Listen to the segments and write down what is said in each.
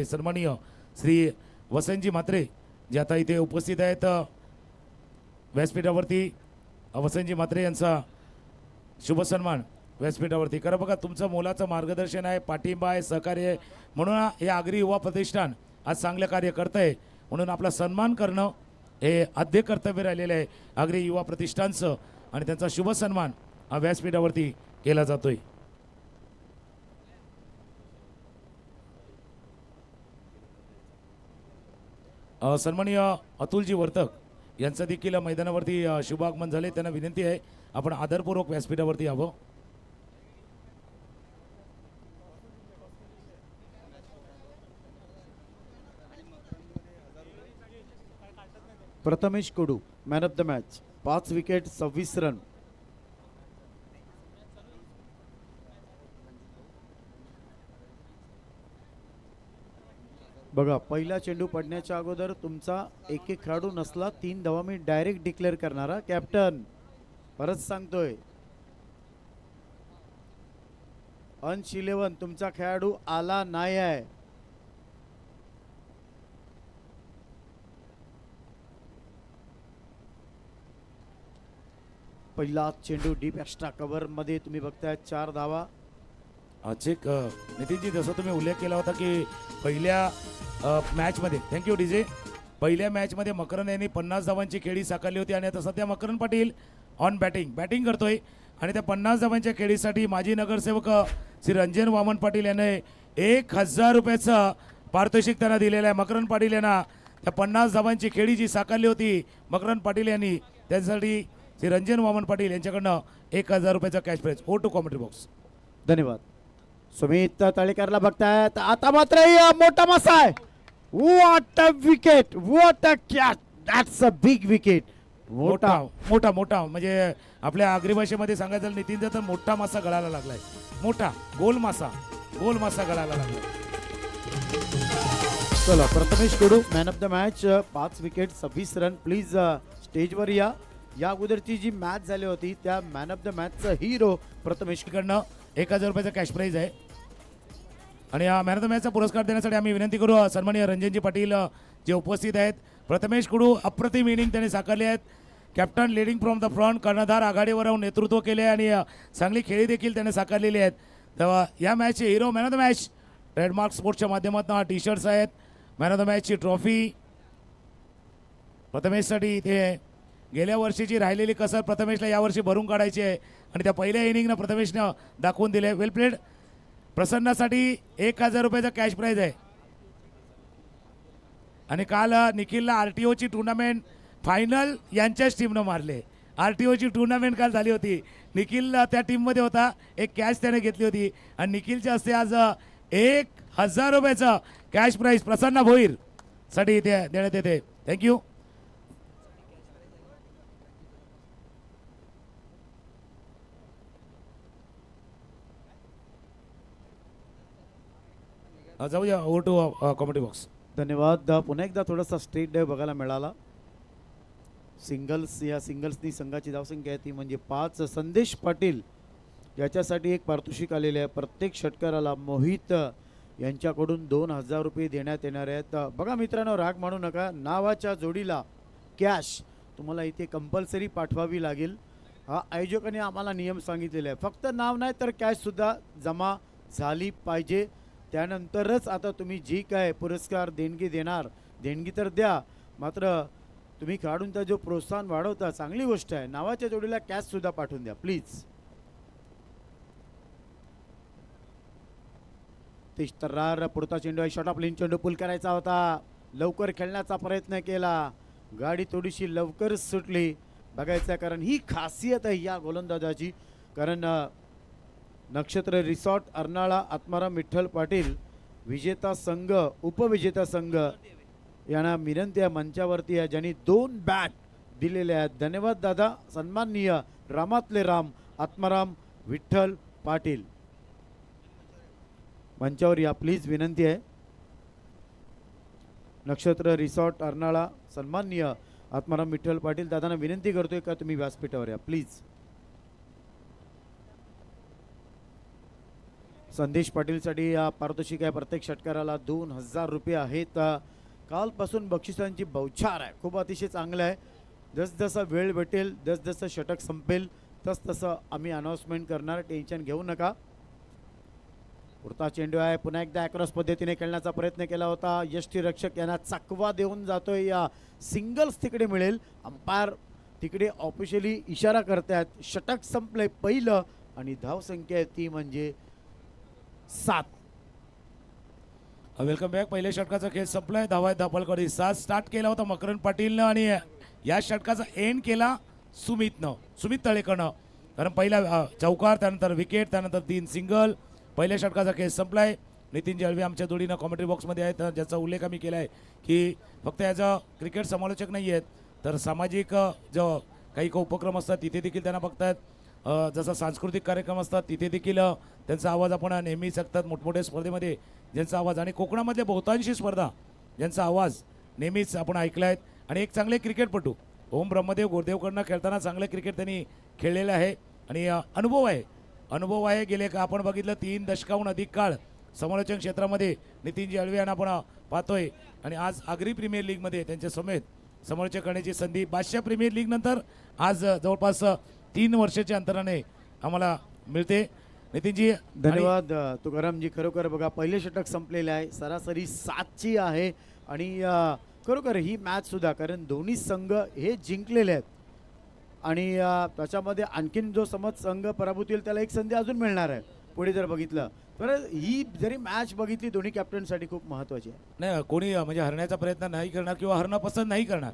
सन्माननीय श्री वसंतजी म्हात्रे जे आता इथे उपस्थित आहेत व्यासपीठावरती वसंतजी म्हात्रे यांचा शुभ सन्मान व्यासपीठावरती करा. बघा तुमचं मोलाचं मार्गदर्शन आहे, पाठिंबा आहे, सहकार्य आहे, म्हणून हे आगरी युवा प्रतिष्ठान आज चांगलं कार्य करतं आहे, म्हणून आपला सन्मान करणं हे आद्य कर्तव्य राहिलेलं आहे आगरी युवा प्रतिष्ठानचं आणि त्यांचा शुभ सन्मान हा व्यासपीठावरती केला जातोय. सन्माननीय अतुलजी वर्तक यांचं देखील मैदानावरती शुभ आगमन झाले. त्यांना विनंती आहे आपण आदरपूर्वक व्यासपीठावरती यावं. Prathamesh Kadu man of the match, 5 wicket 26 run. बघा पहिला चेंडू पडण्याच्या अगोदर तुमचा एक खेळाडू नसला 3 धावा मी डायरेक्ट डिक्लेअर करणारा कॅप्टन. परत सांगतोय अंश 11 तुमचा खेळाडू आला नाही आहे. पहिला चेंडू डीप एक्स्ट्रा कव्हर मध्ये तुम्ही बघताय 4 धावा. चेक नितीनजी जसं तुम्ही उल्लेख केला होता की पहिल्या मॅचमध्ये थँक्यू डीजे पहिल्या मॅचमध्ये मकरन यांनी 50 धावांची खेळी साकारली होती आणि आता सध्या मकरन पाटील ऑन बॅटिंग करतोय आणि त्या 50 धावांच्या खेळीसाठी माजी नगरसेवक श्री रंजन वामन पाटील यांनी 1000 रुपयाचं पारितोषिक त्यांना दिलेलं आहे. मकरन पाटील यांना त्या 50 धावांची खेळी जी साकारली होती मकरन पाटील यांनी त्यासाठी श्री रंजन वामन पाटील यांच्याकडनं 1000 रुपयाचा cash prize. Over to commentary box. धन्यवाद. सुमित तळेकरला बघतायत आता मात्र मोठा मासा आहे. What a wicket, what a catch, that's a big wicket. मोठा म्हणजे आपल्या आगरी भाषेमध्ये सांगायचं झालं नितीन तर मोठा मासा गळायला लागलाय. मोठा गोल मासा गळायला लागलाय. चला Prathamesh Kadu man of the match, 5 wicket 26 run. Please स्टेजवर या. या अगोदरची जी मॅच झाली होती त्या मॅन ऑफ द मॅचचा हिरो प्रथमेश कडनं 1000 रुपयाचा कॅश प्राइज आहे आणि या मॅन ऑफ द मॅचचा पुरस्कार देण्यासाठी आम्ही विनंती करू सन्माननीय रंजनजी पाटील जे उपस्थित आहेत. प्रथमेश कडू अप्रतिम इनिंग त्यांनी साकारली आहेत. Captain leading from the front, कर्णधार आघाडीवर राहून नेतृत्व केले आणि चांगली खेळी देखील त्याने साकारलेली आहेत. तेव्हा या मॅचचे hero man of the match trademark स्पोर्ट्सच्या माध्यमातून हा टी शर्ट्स आहेत. मॅन ऑफ द मॅचची ट्रॉफी प्रथमेशसाठी इथे गेल्या वर्षीची राहिलेली कसर प्रथमेशला यावर्षी भरून काढायची आहे आणि त्या पहिल्या इनिंगनं प्रथमेशनं दाखवून दिले. वेल प्लेड. प्रसन्नासाठी 1000 रुपयाचा कॅश प्राइज आहे आणि काल निखिलला आरटीओची टुर्नामेंट फायनल यांच्याच टीमनं मारले. आरटीओची टुर्नामेंट काल झाली होती, निखिल त्या टीममध्ये होता. एक कॅश त्याने घेतली होती आणि निखिलच्या हस्ते आज 1000 रुपयाचा कॅश प्राइज प्रसन्न भोईर साठी इथे देण्यात येते. थँक्यू. जाऊया ओव्हर टू कॉमेडी बॉक्स. धन्यवाद. पुन्हा एकदा थोडासा स्ट्रेट डाइव बघायला मिळाला. सिंगल्स या सिंगल्सनी संघाची धावसंख्या आहे ती म्हणजे 5. संदेश पाटील याच्यासाठी एक पारितोषिक आलेले आहे. प्रत्येक षटकाराला मोहित यांच्याकडून 2000 रुपये देण्यात येणार आहेत. बघा मित्रांनो, राग मानू नका, नावाच्या जोडीला कॅश तुम्हाला इथे कंपल्सरी पाठवावी लागेल. हा आयोजकांनी आम्हाला नियम सांगितलेला आहे. फक्त नाव नाही तर कॅशसुद्धा जमा झाली पाहिजे. त्यानंतरच आता तुम्ही जी काय पुरस्कार देणगी देणार, देणगी तर द्या, मात्र तुम्ही खेळाडूंचा जो प्रोत्साहन वाढवता चांगली गोष्ट आहे. नावाच्या जोडीला कॅश सुद्धा पाठवून द्या प्लीज. तिष्तरार पुढचा चेंडू आहे. शॉट ऑफ लेन चेंडू पुल करायचा होता, लवकर खेळण्याचा प्रयत्न केला, गाडी थोडीशी लवकर सुटली. बघायचं कारण ही खासियत आहे या गोलंदाजाची. कारण नक्षत्र रिसॉर्ट अर्नाळा आत्माराम विठ्ठल पाटील विजेता संघ उपविजेता संघ यांना विनंती आहे मंचावरती आहे ज्यांनी 2 बॅट दिलेले आहेत. धन्यवाद दादा. सन्माननीय रामातले राम आत्माराम विठ्ठल पाटील मंचावर या प्लीज, विनंती आहे. नक्षत्र रिसॉर्ट अर्नाळा सन्माननीय आत्माराम विठ्ठल पाटील दादांना विनंती करतोय का तुम्ही व्यासपीठावर या प्लीज. संदेश पाटीलसाठी पारितोषिक आहे. प्रत्येक षटकाराला 2000 रुपये आहेत. कालपासून बक्षिसांची बौछार आहे, खूप अतिशय चांगलं आहे. जसजसा वेळ भेटेल, जसजसं षटक संपेल तसं आम्ही अनाउन्समेंट करणार, टेन्शन घेऊ नका. पुढचा चेंडू आहे, पुन्हा एकदा क्रॉस पद्धतीने खेळण्याचा प्रयत्न केला होता. यष्टीरक्षक यांना चकवा देऊन जातोय. या सिंगल्स तिकडे मिळेल. अंपायर तिकडे ऑफिशियली इशारा करतायत. षटक संपलंय पहिलं आणि धावसंख्या आहे ती म्हणजे 7. Welcome back. पहिल्या षटकाचा खेळ संपलाय. धावा धापलकडे 7 स्टार्ट केला होता मकरन पाटीलनं आणि या षटकाचा एंड केला सुमित तळेकरनं. कारण पहिला चौकार, त्यानंतर विकेट, त्यानंतर 3 सिंगल. पहिल्या षटकाचा खेळ संपलाय. नितीन जळवे आमच्या जोडीनं कॉमेंट्री बॉक्समध्ये आहेत, ज्याचा उल्लेख आम्ही केला आहे की फक्त याचा क्रिकेट समालोचक नाही आहेत, तर सामाजिक जो काही उपक्रम असतात तिथे देखील त्यांना बघतात. जसं सांस्कृतिक कार्यक्रम असतात तिथे देखील त्यांचा आवाज आपण नेहमी ऐकतात. मोठमोठ्या स्पर्धेमध्ये ज्यांचा आवाज आणि कोकणामधल्या बहुतांशी स्पर्धा ज्यांचा आवाज नेहमीच आपण ऐकला आहेत. आणि एक चांगले क्रिकेटपटू ओम ब्रह्मदेव गोरदेवकडनं खेळताना चांगलं क्रिकेट त्यांनी खेळलेलं आहे आणि अनुभव आहे. गेले का आपण बघितलं 3 दशकाहून अधिक काळ समालोचन क्षेत्रामध्ये नितीन जळवे यांना आपण पाहतोय आणि आज आगरी प्रीमियर लीगमध्ये त्यांच्या समेत समालोचन करण्याची संधी. बादशाह प्रीमियर लीग नंतर आज जवळपास 3 वर्षाच्या अंतराने आम्हाला मिळते. नितीनजी धन्यवाद. तुकारामजी खरोखर बघा पहिले षटक संपलेले आहे, सरासरी 7ची आहे आणि खरोखर ही मॅच सुद्धा, कारण दोन्ही संघ हे जिंकलेले आहेत आणि त्याच्यामध्ये आणखीन जो समज संघ पराभूत होईल त्याला एक संधी अजून मिळणार आहे पुढे जर बघितलं तर. ही जरी मॅच बघितली दोन्ही कॅप्टनसाठी खूप महत्त्वाची आहे. नाही कोणी म्हणजे हरण्याचा प्रयत्न नाही करणार किंवा हरणं पसंत नाही करणार.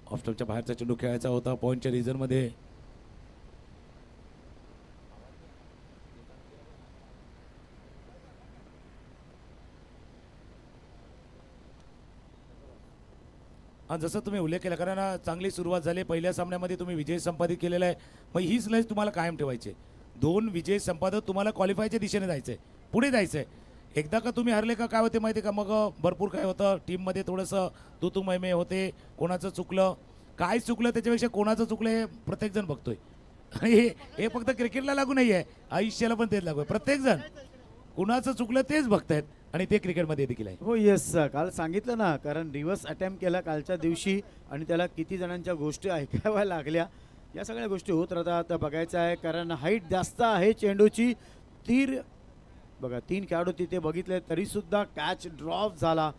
ऑफस्टॉपच्या बाहेरचा चेंडू खेळायचा होता पॉईंटच्या रिझनमध्ये. जसं तुम्ही उल्लेख केला, कारण चांगली सुरुवात झाली. पहिल्या सामन्यामध्ये तुम्ही विजय संपादित केलेला आहे. मग हीच लढत तुम्हाला कायम ठेवायची. 2 विजय संपादक तुम्हाला क्वालिफायच्या दिशेने जायचं आहे, पुढे जायचं आहे. एकदा का तुम्ही हरले का काय होते माहिती आहे का, मग भरपूर काय होतं टीममध्ये थोडंसं तू मैमे होते. कोणाचं चुकलं, काय चुकलं त्याच्यापेक्षा कोणाचं चुकलं हे प्रत्येकजण बघतोय. आणि हे फक्त क्रिकेटला लागू नाही आहे, आयुष्याला पण तेच लागू आहे. प्रत्येकजण कुणाचं चुकलं तेच बघतायत आणि ते क्रिकेटमध्ये देखील आहे. हो येस, काल सांगितलं ना, कारण रिव्हर्स अटेम्प्ट केला कालच्या दिवशी आणि त्याला किती जणांच्या गोष्टी ऐकाव्या लागल्या. या सगळ्या गोष्टी होत राहतात, बघायचं आहे. कारण हाईट जास्त आहे चेंडूची. तीर बघा 3 खेळाडू तिथे बघितले तरीसुद्धा कॅच ड्रॉप झाला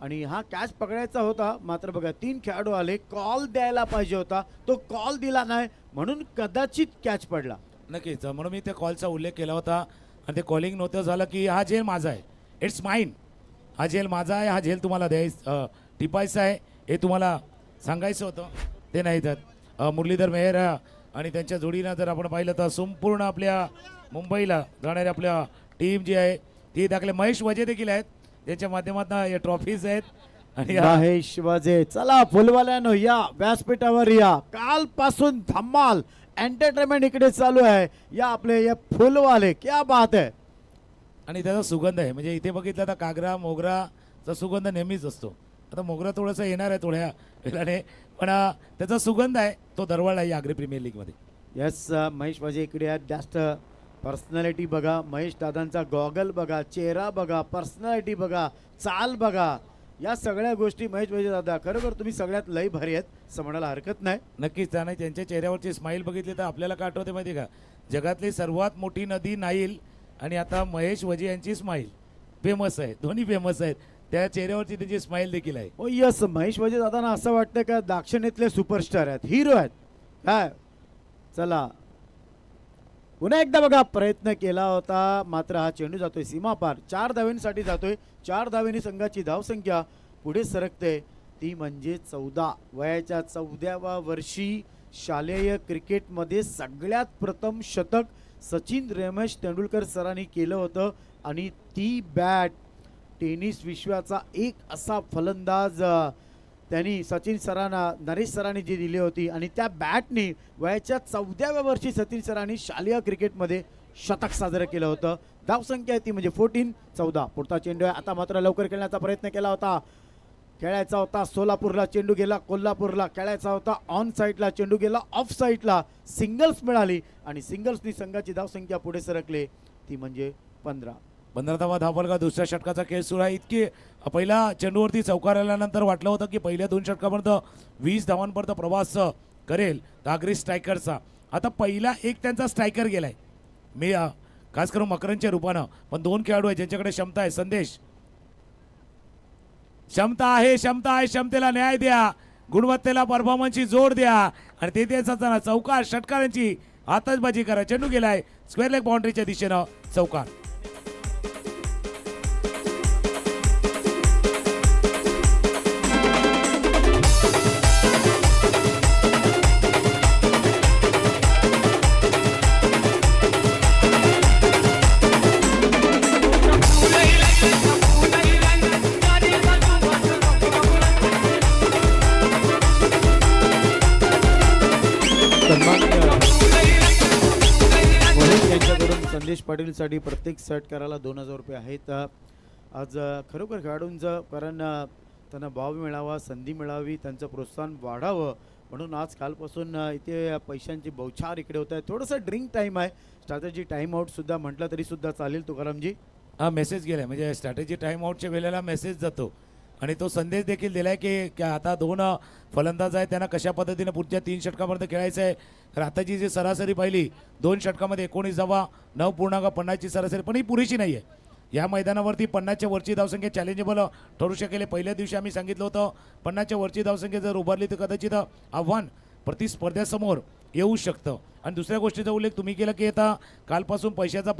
आणि हा कॅच पकडायचा होता. मात्र बघा 3 खेळाडू आले, कॉल द्यायला पाहिजे होता, तो कॉल दिला नाही म्हणून कदाचित कॅच पडला. नक्कीच, म्हणून मी त्या कॉलचा उल्लेख केला होता आणि ते कॉलिंग नव्हतं झालं की हा झेल माझा आहे, इट्स माइन. हा झेल माझा आहे, हा झेल तुम्हाला टिपायचा आहे हे तुम्हाला सांगायचं होतं, ते नाही. तर मुरलीधर मेहर आणि त्यांच्या जोडीनं जर आपण पाहिलं तर संपूर्ण आपल्या मुंबईला जाणारी आपल्या टीम जी आहे ती दाखले. महेश वजे देखील आहेत, त्यांच्या माध्यमातून या ट्रॉफीज आहेत. आणि महेश वजे, चला फुलवाल्यानो या व्यासपीठावर या. कालपासून धमाल एंटरटेनमेंट इकडे चालू आहे. या आपले या फुलवाले, क्या बात आहे. आणि त्याचा सुगंध आहे, म्हणजे इथे बघितलं तर कागरा मोगराचा सुगंध नेहमीच असतो. आता मोगरा थोडंसं येणार आहे थोड्या वेळाने, पण त्याचा सुगंध आहे तो दरवळला आहे आग्री प्रीमियर लीगमध्ये. येस, महेश वजे इकडे आहेत. जास्त पर्सनॅलिटी बघा, महेश दादांचा गॉगल बघा, चेहरा बघा, पर्सनॅलिटी बघा, चाल बघा, या सगळ्या गोष्टी महेश वजे दादा खरोखर तुम्ही सगळ्यात लई भारी आहेत, असं म्हणायला हरकत नाही. नक्कीच, आणि त्यांच्या चेहऱ्यावरची स्माईल बघितली तर आपल्याला काय आठवते माहिती का, जगातली सर्वात मोठी नदी नाईल आणि आता महेश वजे यांची स्माईल फेमस आहे. दोन्ही फेमस आहेत, त्या चेहऱ्यावरची त्याची स्माईल देखील आहे. हो यस, महेश वजे दादांना असं वाटतं का दाक्षिणात्यातले सुपरस्टार आहेत, हिरो आहेत काय. चला पुन्हा एकदा बघा प्रयत्न केला होता, मात्र हा चेंडू जातोय सीमापार. 4 धावांसाठी जातोय. 4 धावांनी संघाची धावसंख्या पुढे सरकते ती म्हणजे 14. वयाच्या 14व्या वर्षी शालेय क्रिकेटमध्ये सगळ्यात प्रथम शतक सचिन रमेश तेंडुलकर सरांनी केलं होतं आणि ती बॅट टेनिस विश्वाचा एक असा फलंदाज त्यांनी सचिन सरांना, नरेश सरांनी जी दिली होती आणि त्या बॅटने वयाच्या 14व्या वर्षी सचिन सरांनी शालेय क्रिकेटमध्ये शतक साजरं केलं होतं. धावसंख्या आहे ती म्हणजे 14. पुढचा चेंडू आहे. आता मात्र लवकर खेळण्याचा प्रयत्न केला होता. खेळायचा होता सोलापूरला, चेंडू गेला कोल्हापूरला, खेळायचा होता ऑन साईडला, चेंडू गेला ऑफ साईडला, सिंगल्स मिळाली आणि सिंगल्सनी संघाची धावसंख्या पुढे सरकले ती म्हणजे 15. 15 धावा धावफलका. दुसऱ्या षटकाचा खेळ सुरू आहे. इतकी पहिल्या चेंडूवरती चौकार आल्यानंतर वाटलं होतं की पहिल्या 2 षटकापर्यंत 20 धावांपर्यंत प्रवास करेल आगरी स्ट्रायकरचा. आता पहिला एक त्यांचा स्ट्रायकर गेलाय मी खास करून मकरनच्या रूपानं, पण 2 खेळाडू आहेत ज्यांच्याकडे क्षमता आहे. संदेश, क्षमता आहे, क्षमतेला न्याय द्या, गुणवत्तेला परफॉर्मन्सची जोड द्या आणि ते तेच असताना चौकार षटकारांची आतषबाजी करा. चेंडू गेलाय स्क्वेअर लेग बाउंड्रीच्या दिशेनं चौकार. यांच्याकडून संदेश पाटीलसाठी प्रत्येक षटकाराला 2000 रुपये आहेत. आज खरोखर खेळाडूंचं कारण त्यांना भाव मिळावा, संधी मिळावी, त्यांचं प्रोत्साहन वाढावं म्हणून आज कालपासून इथे पैशांची बौछार इकडे होत आहे. थोडंसं ड्रिंक टाईम आहे, स्ट्रॅटेजी टाईम आउटसुद्धा म्हटलं तरी सुद्धा चालेल. तुकारामजी, हा मेसेज गेलाय म्हणजे स्ट्रॅटेजी टाइम आउटच्या वेळेला मेसेज जातो आणि तो संदेश देखील दिलाय की आता 2 फलंदाज आहेत, त्यांना कशा पद्धतीने पुढच्या 3 षटकापर्यंत खेळायचं आहे. तर आताची जी सरासरी पाहिली 2 षटकामध्ये 19 धावा, 9.50ची सरासरी, पण ही पुरेशी नाही आहे. या मैदानावरती 50च्या वरची धावसंख्या चॅलेंजेबल ठरू शकेल. पहिल्या दिवशी आम्ही सांगितलं होतं 50च्या वरची धावसंख्या जर उभारली तर कदाचित आव्हान प्रतिस्पर्ध्यासमोर येऊ शकतं. आणि दुसऱ्या गोष्टीचा उल्लेख तुम्ही केला की आता कालपासून पैशाचा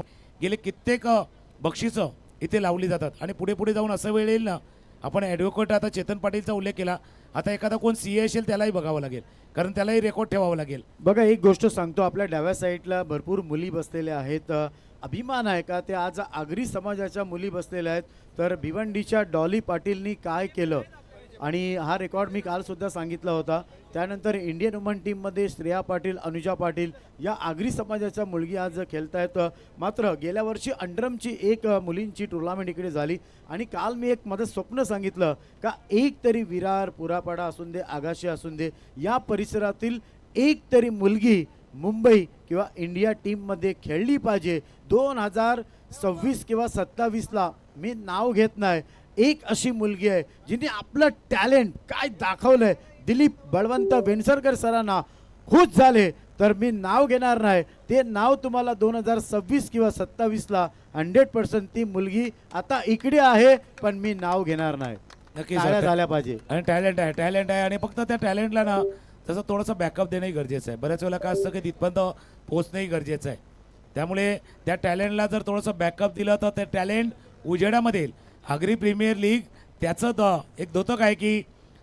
गेले कित्येक बक्षिसं इथे लावली जातात आणि पुढे पुढे जाऊन असं वेळ येईल ना. आपण ॲडव्होकेट आता चेतन पाटीलचा उल्लेख केला, आता एखादा कोण सीए असेल त्यालाही बघावं लागेल कारण त्यालाही रेकॉर्ड ठेवावं लागेल. बघा एक गोष्ट सांगतो, आपल्या डाव्या साईडला भरपूर मुली बसलेल्या आहेत. अभिमान आहे का ते आज आगरी समाजाच्या मुली बसलेल्या आहेत. तर भिवंडीच्या डॉली पाटीलनी काय केलं आणि हा रेकॉर्ड मी काल सुद्धा सांगितला होता. त्यानंतर इंडियन वुमन टीममध्ये श्रेया पाटील, अनुजा पाटील या आगरी समाजाच्या मुलगी आज खेळतायत. मात्र गेल्या वर्षी अंडरमची एक मुलींची टुर्नामेंट इकडे झाली आणि काल मी एक माझं स्वप्न सांगितलं का एक तरी विरार, पुरापाडा असून दे, आगाशे असून दे, या परिसरातील एक तरी मुलगी मुंबई किंवा इंडिया टीममध्ये खेळली पाहिजे. 2026 किंवा 27ला मी नाव घेत नाही, एक अशी मुलगी आहे जिने आपलं टॅलेंट काय दाखवलंय. दिलीप बळवंत वेणसरकर सरांना खुश झाले तर मी नाव घेणार नाही. ते नाव तुम्हाला 2026 किंवा 27ला 100% ती मुलगी आता इकडे आहे, पण मी नाव घेणार नाही. नक्कीच झाल्या पाहिजे आणि टॅलेंट आहे आणि फक्त त्या टॅलेंटला ना तसं थोडंसं बॅकअप देणंही गरजेचं आहे. बऱ्याच वेळेला काय असतं की तिथपर्यंत पोहोचणंही गरजेचं आहे. त्यामुळे त्या टॅलेंटला जर थोडंसं बॅकअप दिलं तर ते टॅलेंट उजेडामध्ये येईल. आगरी प्रीमियर लीग त्याचं एक द्योतक आहे की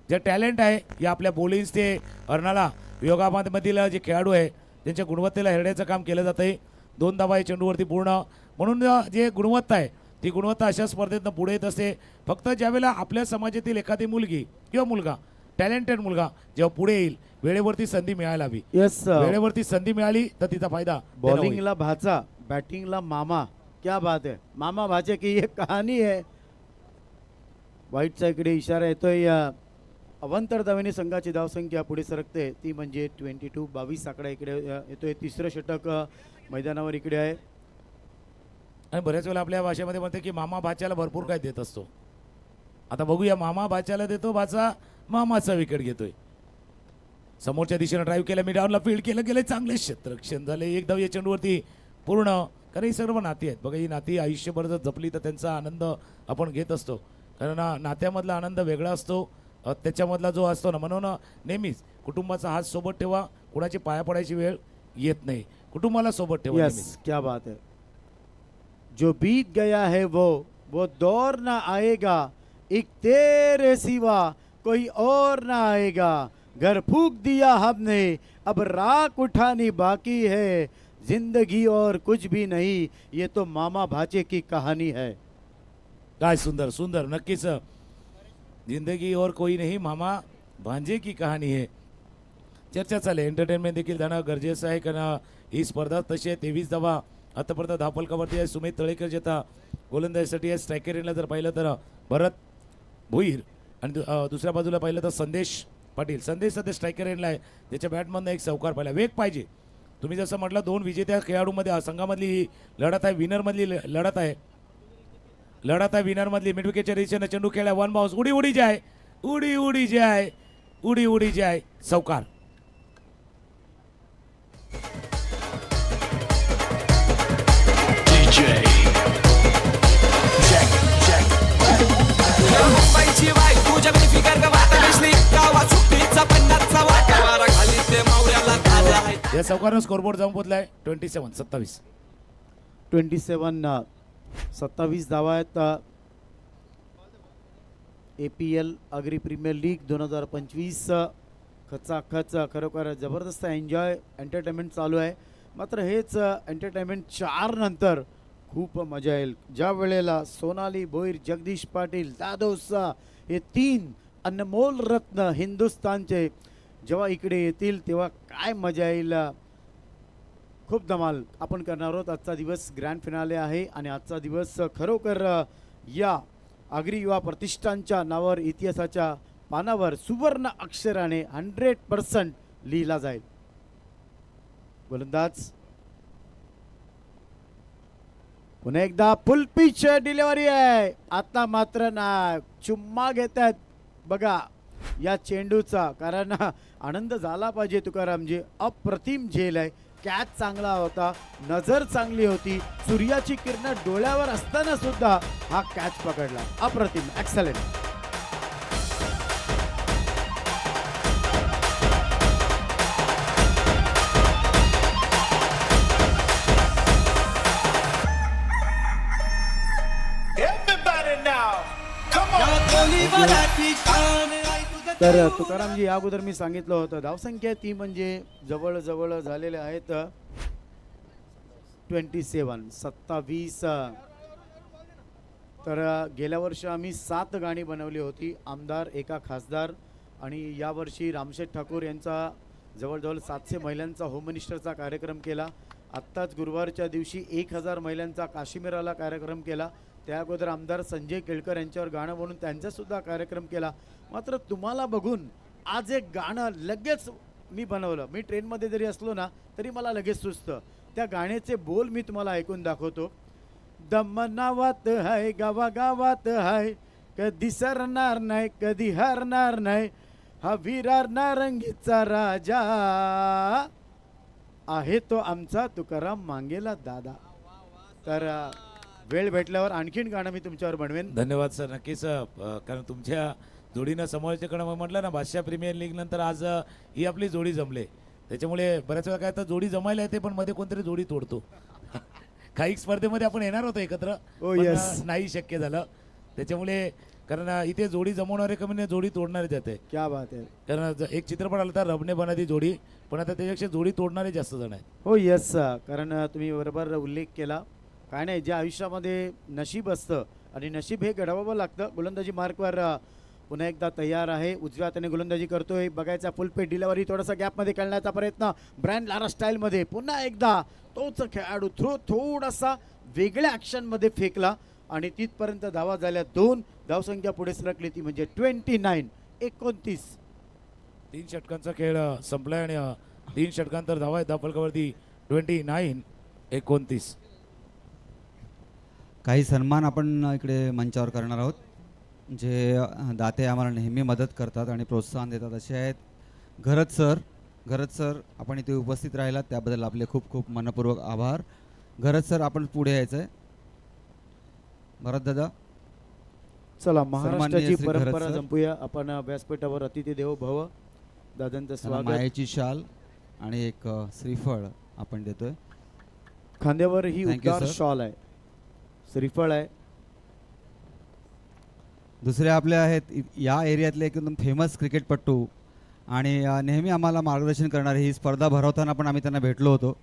जे टॅलेंट आहे या आपल्या बॉलिंग्स ते अर्नाला विभागामधील जे खेळाडू आहे त्यांच्या गुणवत्तेला हेरण्याचं काम केलं जातं आहे. 2 धावा या चेंडूवरती पूर्ण म्हणून जे गुणवत्ता आहे ती गुणवत्ता अशा स्पर्धेतनं पुढे येत असते. फक्त ज्यावेळेला आपल्या समाजातील एखादी मुलगी किंवा मुलगा टॅलेंटेड मुलगा जेव्हा पुढे येईल वेळेवरती संधी मिळायला हवी. वेळेवरती संधी मिळाली तर तिचा फायदा. बॉलिंगला भाचा, बॅटिंगला मामा, क्या बात है. मामा भाचे की एक कहाणी है. वाईटचा इकडे इशारा येतोय. अवंतर धावेने संघाची धावसंख्या पुढे सरकते ती म्हणजे 22 आकडा इकडे येतोय. तिसरं षटक मैदानावर इकडे आहे आणि बऱ्याच वेळेला आपल्या भाषेमध्ये म्हणते की मामा भाच्याला भरपूर काय देत असतो. आता बघूया, मामा भाच्याला देतो, भाचा मामाचा विकेट घेतोय. समोरच्या दिशेनं ड्राईव्ह केलं, मिडाऊनला फील्ड केलं गेलं, चांगले क्षेत्ररक्षण झाले. 1 धाव या चेंडूवरती पूर्ण. कारण ही सर्व नाती आहेत बघा, ही नाती आयुष्यभर जर जपली तर त्यांचा आनंद आपण घेत असतो. कारण नात्यामधला आनंद वेगळा असतो, त्याच्यामधला जो असतो ना. म्हणून नेहमीच कुटुंबाचा हात सोबत ठेवा, कुणाची पाया पडायची वेळ येत नाही, कुटुंबाला सोबत ठेवा. यस, क्या बात है. जो बीत गया है वो दौर ना आएगा, एक तेरे सिवा कोई और ना आएगा. घर फूक दिया हमने, अब राख उठानी बाकी है. जिंदगी और कुछ भी नहीं, ये तो मामा भाचे की कहानी है. काय सुंदर सुंदर. नक्कीच जिंदगी और कोई नहीं, मामा भांजे की कहाणी आहे. चर्चा चालेल, एंटरटेनमेंट देखील जाणं गरजेचं आहे कारण ही स्पर्धा तशी आहे. 23 धावा आतापर्यंत धावफलकावरती आहे. सुमित तळेकर जे आता गोलंदाजीसाठी आहे. स्ट्रायकर एंडला जर पाहिलं तर भरत भोईर आणि दुसऱ्या बाजूला पाहिलं तर संदेश पाटील. संदेश सध्या स्ट्रायकर एंडला आहे, त्याच्या बॅटमधनं एक चौकार पाहिला. वेग पाहिजे. तुम्ही जसं म्हटलं 2 विजेत्या खेळाडूमध्ये संघामधली ही लढत आहे, विनरमधली लढत आहे. विनरमधली मिड विकेटच्या दिशेनं चेंडू खेळला. 1 बाउन्स. उडी उडी जाय, उडी उडी जाय, उडी उडी जाय, चौकार. मुंबईची बाई तुझ्या फिकर वाटा दिसली गावात सुट्टीचा 50चा वाटा मारा खाली ते मावळ्याला ताजा आहे. या चौकारानं स्कोरबोर्ड जाऊन पोहोचलाय 27 27 धावा आहेत. APL अग्री प्रीमियर लीग 2025 खचाखच खरोखर जबरदस्त एंटरटेनमेंट चालू आहे. मात्र हेच एंटरटेनमेंट 4 नंतर खूप मजा येईल, ज्या वेळेला सोनाली भोईर, जगदीश पाटील, दादोसा हे 3 अनमोल रत्न हिंदुस्थानचे जेव्हा इकडे येतील तेव्हा काय मजा येईल. खूप धमाल आपण करणार आहोत. आजचा दिवस ग्रँड फिनाले आहे आणि आजचा दिवस खरोखर या आगरी युवा प्रतिष्ठानच्या नावावर इतिहासाच्या पानावर सुवर्ण अक्षराने 100% लिहिला जाईल. गोलंदाज पुन्हा एकदा फुल पिच डिलिव्हरी आहे. आता मात्र ना चुम्मा घेत आहेत बघा या चेंडूचा, कारण आनंद झाला पाहिजे तुकारामजी. अप्रतिम झेल आहे. कॅच चांगला होता, नजर चांगली होती, सूर्याची किरण डोळ्यावर असताना सुद्धा हा कॅच पकडला. अप्रतिम, एक्सलेंट. तर तुकारामजी या अगोदर मी सांगितलं होतं धावसंख्या ती म्हणजे जवळ झालेले आहेत 27. तर गेल्या वर्षी आम्ही 7 गाणी बनवली होती, आमदार, एका खासदार, आणि यावर्षी रामशेठ ठाकूर यांचा जवळजवळ 700 महिलांचा होम मिनिस्टरचा कार्यक्रम केला. आत्ताच गुरुवारच्या दिवशी 1000 महिलांचा काश्मीराला कार्यक्रम केला. त्या अगोदर आमदार संजय केळकर यांच्यावर गाणं म्हणून त्यांचासुद्धा कार्यक्रम केला. मात्र तुम्हाला बघून आज एक गाणं लगेच मी बनवलं. मी ट्रेनमध्ये जरी असलो ना तरी मला लगेच सुचतं. त्या गाण्याचे बोल मी तुम्हाला ऐकून दाखवतो. दमनावात हाय, गावागावात हाय, कधी सरणार नाही, कधी हरणार नाही, हा विरार नारंगीचा राजा आहे तो आमचा तुकाराम मांगेला दादा. तर वेळ भेटल्यावर आणखीन गाणं मी तुमच्यावर बनवेन. धन्यवाद सर. नक्कीच कारण तुमच्या जोडीनं समोरच्याकडं म्हटलं ना बादशाह प्रीमियर लीग नंतर आज ही आपली जोडी जमले, त्याच्यामुळे बऱ्याच वेळा काय तर जोडी जमायला येते पण मध्ये कोणतरी जोडी तोडतो. काही स्पर्धेमध्ये आपण येणार होतो एकत्र, Oh, पण, yes. नाही शक्य झालं. त्याच्यामुळे कारण इथे जोडी जमवणारे कमी नाही, जोडी तोडणारे जाते. क्या बात आहे. कारण एक चित्रपट आला तर रबने बनादी जोडी, पण आता त्याच्यापेक्षा जोडी तोडणारे जास्त जण आहेत. हो यस, कारण तुम्ही बरोबर उल्लेख केला. काय नाही, ज्या आयुष्यामध्ये नशीब असतं आणि नशीब हे घडवावं लागतं. गोलंदाजी मार्कवर पुन्हा एकदा तयार आहे. उजव्या हाताने गोलंदाजी करतोय. बघायचा फुलपेट डिलिव्हरी, थोडासा गॅपमध्ये खेळण्याचा प्रयत्न ब्रँड लारा स्टाईलमध्ये. पुन्हा एकदा तोच खेळाडू थोडासा वेगळ्या ॲक्शनमध्ये फेकला आणि तिथपर्यंत धावा झाल्या 2. धावसंख्या पुढे सरकली ती म्हणजे 29-29. 3 षटकांचा खेळ संपलाय आणि 3 षटकांतर धावा आहेत धावफलकावरती 29-29. काही सन्मान आपण इकडे मंचावर करणार आहोत. जे दाते आम्हाला नेहमी मदत करतात आणि प्रोत्साहन देतात असे आहेत घरत सर आपण इथे उपस्थित राहिलात त्याबद्दल आपले खूप खूप मनपूर्वक आभार. घरत सर आपण पुढे यायचं आहे. भरत दादा, चला, सन्माननीय महाराष्ट्राची श्री परंपरा घरत सर. जपूया. आपण व्यासपीठावर अतिथी देवो भव. दादांचं त्यांना स्वागत. मायेची शाल आणि एक श्रीफळ आपण देतोय. खांद्यावर ही Thank you, उद्गार sir. शॉल आहे, श्रीफळ आहे. दुसरे आपले आहेत या एरियातले एकदम फेमस क्रिकेटपटू आणि नेहमी आम्हाला मार्गदर्शन करणारे. ही स्पर्धा भरवताना पण आम्ही त्यांना भेटलो होतो.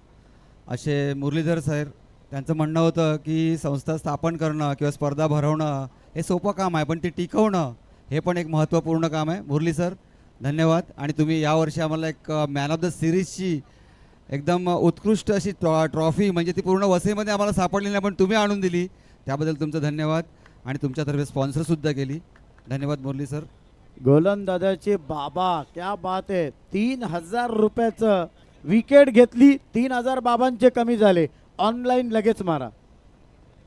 असे मुरलीधर सर, त्यांचं म्हणणं होतं की संस्था स्थापन करणं किंवा स्पर्धा भरवणं हे सोपं काम आहे, पण ती टिकवणं हे पण एक महत्त्वपूर्ण काम आहे. मुरली सर धन्यवाद. आणि तुम्ही यावर्षी आम्हाला एक मॅन ऑफ द सिरीजची एकदम उत्कृष्ट अशी ट्रॉफी म्हणजे ती पूर्ण वसईमध्ये आम्हाला सापडली नाही पण तुम्ही आणून दिली, त्याबद्दल तुमचं धन्यवाद. आणि तुमच्यातर्फे स्पॉन्सरसुद्धा केली. धन्यवाद मुरली सर. गोलंदाजाचे बाबा, क्या बात आहे. 3,000 रुपयाचं विकेट घेतली. 3,000 बाबांचे कमी झाले. ऑनलाईन लगेच मारा.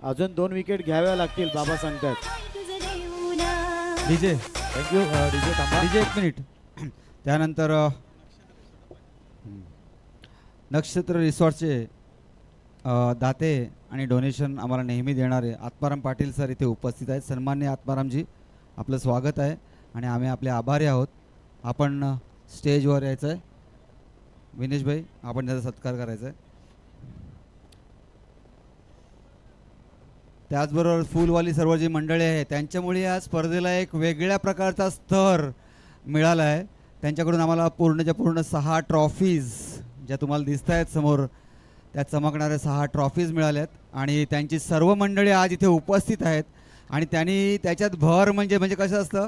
अजून 2 विकेट घ्याव्या लागतील बाबा सांगतायत. डीजे थँक्यू डीजे थांबा. DJ 1 minute. त्यानंतर नक्षत्र रिसॉर्टचे दाते आणि डोनेशन आम्हाला नेहमी देणारे आत्माराम पाटील सर इथे उपस्थित आहेत. सन्मान्य आत्मारामजी, आपलं स्वागत आहे आणि आम्ही आपले आभारी आहोत. आपण स्टेजवर यायचं आहे. विनेश भाई, आपण त्याचा सत्कार करायचा आहे. त्याचबरोबर फुलवाली सर्व जी मंडळी आहे त्यांच्यामुळे या स्पर्धेला एक वेगळ्या प्रकारचा स्तर मिळाला आहे. त्यांच्याकडून आम्हाला पूर्णच्या पूर्ण 6 ट्रॉफीज ज्या तुम्हाला दिसत आहेत समोर, त्या चमकणाऱ्या 6 ट्रॉफीज मिळाल्यात आणि त्यांची सर्व मंडळी आज इथे उपस्थित आहेत. आणि त्यांनी त्याच्यात भर म्हणजे कसं असतं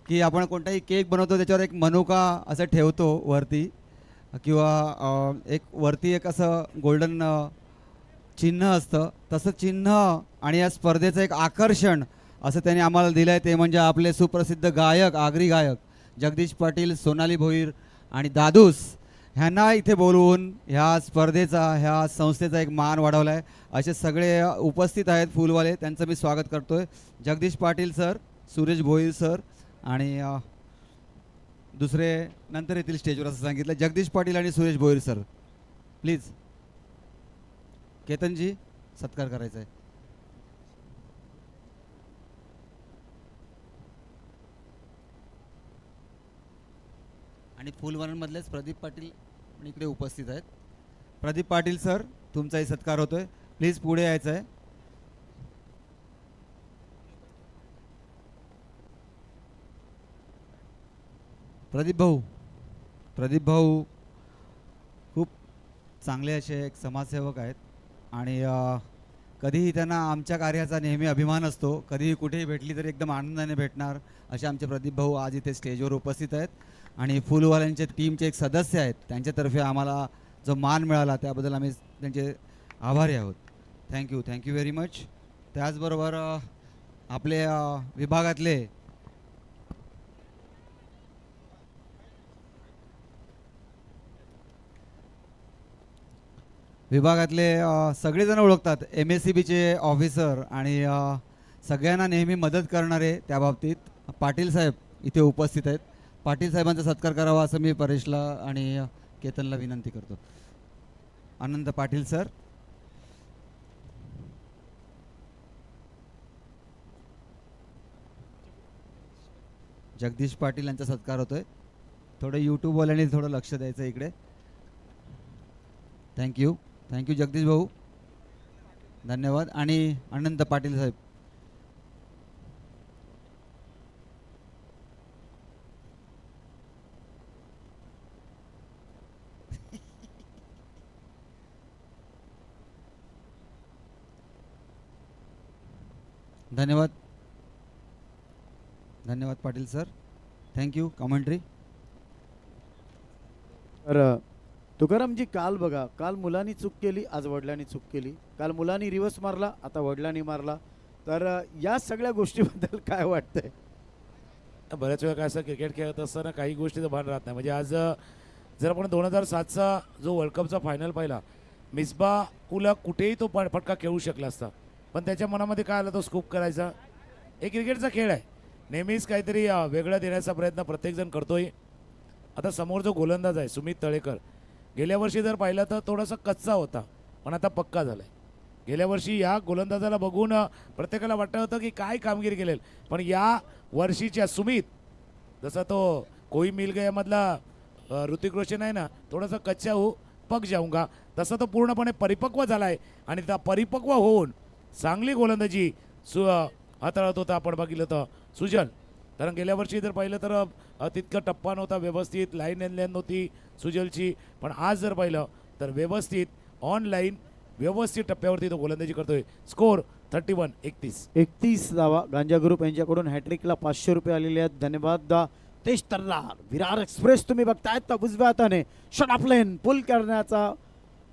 की आपण कोणताही केक बनवतो त्याच्यावर एक मनुका असं ठेवतो वरती, किंवा वरती एक असं गोल्डन चिन्ह असतं, तसं चिन्ह आणि या स्पर्धेचं एक आकर्षण असं त्यांनी आम्हाला दिलं आहे. ते म्हणजे आपले सुप्रसिद्ध गायक, आगरी गायक जगदीश पाटील, सोनाली भोईर आणि दादूस ह्यांना इथे बोलवून ह्या स्पर्धेचा, ह्या संस्थेचा एक मान वाढवला आहे. असे सगळे उपस्थित आहेत फुलवाले, त्यांचं मी स्वागत करतोय. जगदीश पाटील सर, सुरेश भोईर सर आणि दुसरे नंतर येथील स्टेजवर असं सांगितलं. जगदीश पाटील आणि Suresh Bhoir sir, please. Ketanji, सत्कार करायचा आहे. आणि फुलवाल्यांमधलेच प्रदीप पाटील इकडे उपस्थित आहेत. प्रदीप पाटील सर, तुमचाही सत्कार होतोय. प्लीज पुढे यायचं आहे. प्रदीप भाऊ खूप चांगले असे एक समाजसेवक आहेत आणि कधीही त्यांना आमच्या कार्याचा नेहमी अभिमान असतो. कधीही कुठेही भेटली तर एकदम आनंदाने भेटणार असे आमचे प्रदीप भाऊ आज इथे स्टेजवर उपस्थित आहेत. आणि फुलवाल्यांच्या टीमचे एक सदस्य आहेत, त्यांच्यातर्फे आम्हाला जो मान मिळाला त्याबद्दल आम्ही त्यांचे आभारी आहोत. Thank you very much. त्याचबरोबर आपले विभागातले सगळेजण ओळखतात, MSCBचे ऑफिसर आणि सगळ्यांना नेहमी मदत करणारे त्या बाबतीत पाटील साहेब इथे उपस्थित आहेत. पाटील साहेबांचा सत्कार करावा असं मी परेशला आणि केतनला विनंती करतो. आनंद पाटील सर. जगदीश पाटील यांचा सत्कार होतोय. थोडं यूट्यूबवाल्यांनी थोडं लक्ष द्यायचं इकडे. थँक्यू जगदीश भाऊ, धन्यवाद. आणि अनंत पाटील साहेब. धन्यवाद पाटील सर. थँक्यू. कॉमेंट्री. तर तुकारामजी, काल बघा, काल मुलांनी चूक केली, आज वडिलांनी चूक केली. काल मुलांनी रिवर्स मारला, आता वडिलांनी मारला. तर या सगळ्या गोष्टीबद्दल काय वाटतंय? बऱ्याच वेळा काय असं क्रिकेट खेळत असताना काही गोष्टीचं भान राहत नाही. म्हणजे आज जर आपण 2007चा जो वर्ल्ड कपचा फायनल पाहिला, मिसबाह-उल हक कुठेही तो फटका खेळू शकला असता, पण त्याच्या मनामध्ये काय आलं, तो स्कूप करायचा. एक क्रिकेटचा खेळ आहे, नेहमीच काहीतरी वेगळं देण्याचा प्रयत्न प्रत्येकजण करतोय. आता समोर जो गोलंदाज आहे सुमित तळेकर, गेल्या वर्षी जर पाहिलं तर थोडासा कच्चा होता, पण आता पक्का झाला आहे. गेल्या वर्षी या गोलंदाजाला बघून प्रत्येकाला वाटत होतं की काय कामगिरी केलेल, पण या वर्षीच्या सुमित, जसा तो कोई मिल गयामधला ऋतिक रोशन आहे ना, थोडासा कच्चा हो पक जाऊंगा, तसा तो पूर्णपणे परिपक्व झाला आहे. आणि त्या परिपक्व होऊन चांगली गोलंदाजी हाताळत होता. आपण बघितलं तर सुजल, कारण गेल्या वर्षी जर पाहिलं तर तितकं टप्पा नव्हता, व्यवस्थित लाईन एंड लेन नव्हती सुजलची, पण आज जर पाहिलं तर व्यवस्थित ऑनलाईन व्यवस्थित टप्प्यावरती तो गोलंदाजी करतोय. स्कोर 31-31 धावा. गांजा ग्रुप यांच्याकडून हॅट्रिकला 500 रुपये आलेले आहेत. धन्यवाद. तेज तर्रार विरार एक्सप्रेस तुम्ही बघतायत, उजव्या हाताने शॉट ऑफ लेन पुल करण्याचा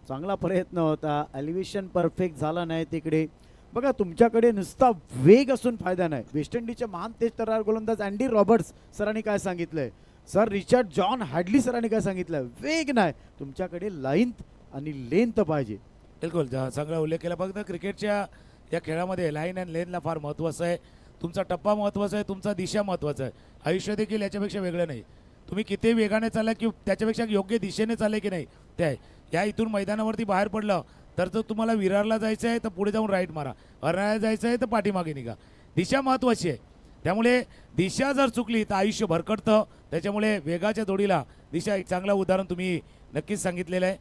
चांगला प्रयत्न होता. एलिव्हेशन परफेक्ट झाला नाही तिकडे. बघा तुमच्याकडे नुसता वेग असून फायदा नाही. वेस्ट इंडिजचे महान तेज तर्रार गोलंदाज अँडी रॉबर्ट्स सरांनी काय सांगितलंय, सर रिचर्ड जॉन हॅडली सरांनी काय सांगितलंय, वेग नाही, तुमच्याकडे लाईन्थ आणि लेंथ पाहिजे. बिलकुल चांगला उल्लेख केला. फक्त क्रिकेटच्या या खेळामध्ये लाईन अँड लेनला फार महत्त्वाचं आहे. तुमचा टप्पा महत्त्वाचा आहे, तुमचा दिशा महत्त्वाचा आहे. आयुष्य देखील याच्यापेक्षा वेगळं नाही. तुम्ही किती वेगाने चालला की त्याच्यापेक्षा योग्य दिशेने चालले की नाही ते आहे. या इथून मैदानावरती बाहेर पडलं तर जर तुम्हाला विरारला जायचं आहे तर पुढे जाऊन राईट मारा, हरणाला जायचं आहे तर पाठीमागे निघा. दिशा महत्त्वाची आहे. त्यामुळे दिशा जर चुकली तर आयुष्य भरकटतं. त्याच्यामुळे वेगाच्या जोडीला दिशा एक चांगलं उदाहरण तुम्ही नक्कीच सांगितलेलं आहे.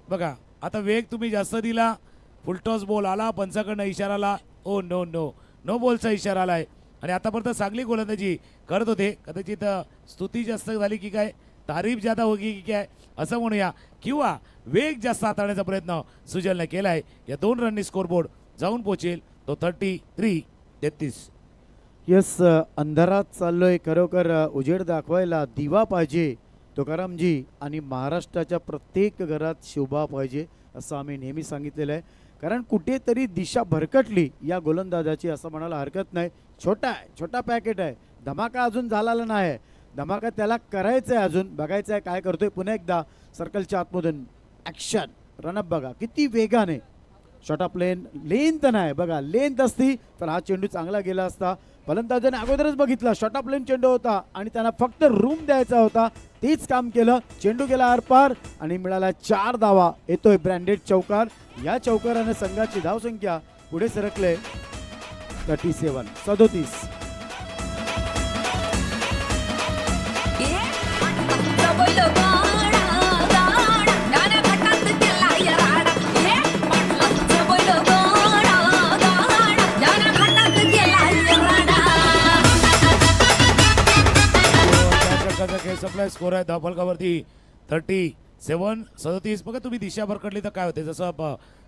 बघा आता वेग तुम्ही जास्त दिला, फुलटॉस बॉल आला, पंचाकडनं इशारा आला, ओ नो नो नो बॉलचा इशारा आला आहे. आणि आतापर्यंत चांगली गोलंदाजी करत होते. कदाचित स्तुती जास्त झाली की काय, तारीफ जादा होगी की काय असं म्हणूया, किंवा वेग जास्त हाताळण्याचा प्रयत्न सुजलने केला आहे. या 2 रननी स्कोरबोर्ड जाऊन पोहोचेल तो 33. यस, अंधारात चाललोय खरोखर उजेड दाखवायला दिवा पाहिजे तुकारामजी, आणि महाराष्ट्राच्या प्रत्येक घरात शोभा पाहिजे असं आम्ही नेहमी सांगितलेलं आहे. कारण कुठेतरी दिशा भरकटली या गोलंदाजाची असं म्हणायला हरकत नाही. छोटा आहे, छोटा पॅकेट आहे, धमाका अजून झालेला नाही. धमाका त्याला करायचं आहे, अजून बघायचं आहे काय करतोय. पुन्हा एकदा सर्कलच्या आतमधून ॲक्शन, रनअप बघा किती वेगाने. शॉर्ट ऑफ लेंथ नाही, बघा लेंथ असती तर हा चेंडू चांगला गेला असता. फलंदाजाने अगोदरच बघितला शॉर्ट ऑफ चेंडू होता आणि त्यांना फक्त रूम द्यायचा होता, तेच काम केलं. चेंडू गेला आरपार आणि मिळाला 4 धावा. येतोय ब्रँडेड चौकार. या चौकाराने संघाची धावसंख्या पुढे सरकले 37. सप्लाय स्कोर आहे धावफलकावरती 37. बघा तुम्ही दिशा भरकटली तर काय होते, जसं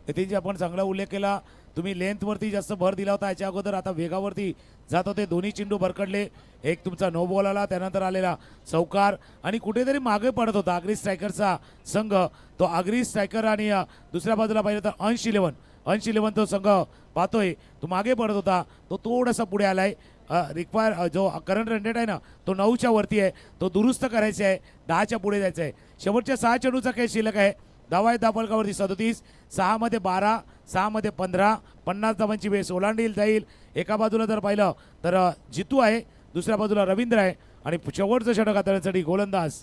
नितीनजी आपण चांगला उल्लेख केला. तुम्ही लेंथवरती जास्त भर दिला होता याच्या अगोदर, आता वेगावरती जात होते. दोन्ही चेंडू भरकडले. एक तुमचा नो बॉल आला, त्यानंतर आलेला चौकार, आणि कुठेतरी मागे पडत होता आगरी स्ट्रायकरचा संघ. तो आगरी स्ट्रायकर आणि दुसऱ्या बाजूला पाहिलं तर अंश इलेव्हन तो संघ पाहतोय तो मागे पडत होता, तो थोडासा पुढे आलाय. रिक्वायर जो करंट रन रेट आहे ना तो 9च्या वरती आहे, तो दुरुस्त करायचा आहे, 10च्या पुढे जायचं आहे. शेवटच्या 6 चेंडूचा खेळ शिल्लक आहे. धावा आहे धावफलकावरती 37. 6 मध्ये 12, 6 मध्ये 15, 50 धावांची वेस ओलांडील जाईल. एका बाजूला जर पाहिलं तर जितू आहे, दुसऱ्या बाजूला रवींद्र आहे, आणि शेवटचं षटक हाताळण्यासाठी गोलंदाज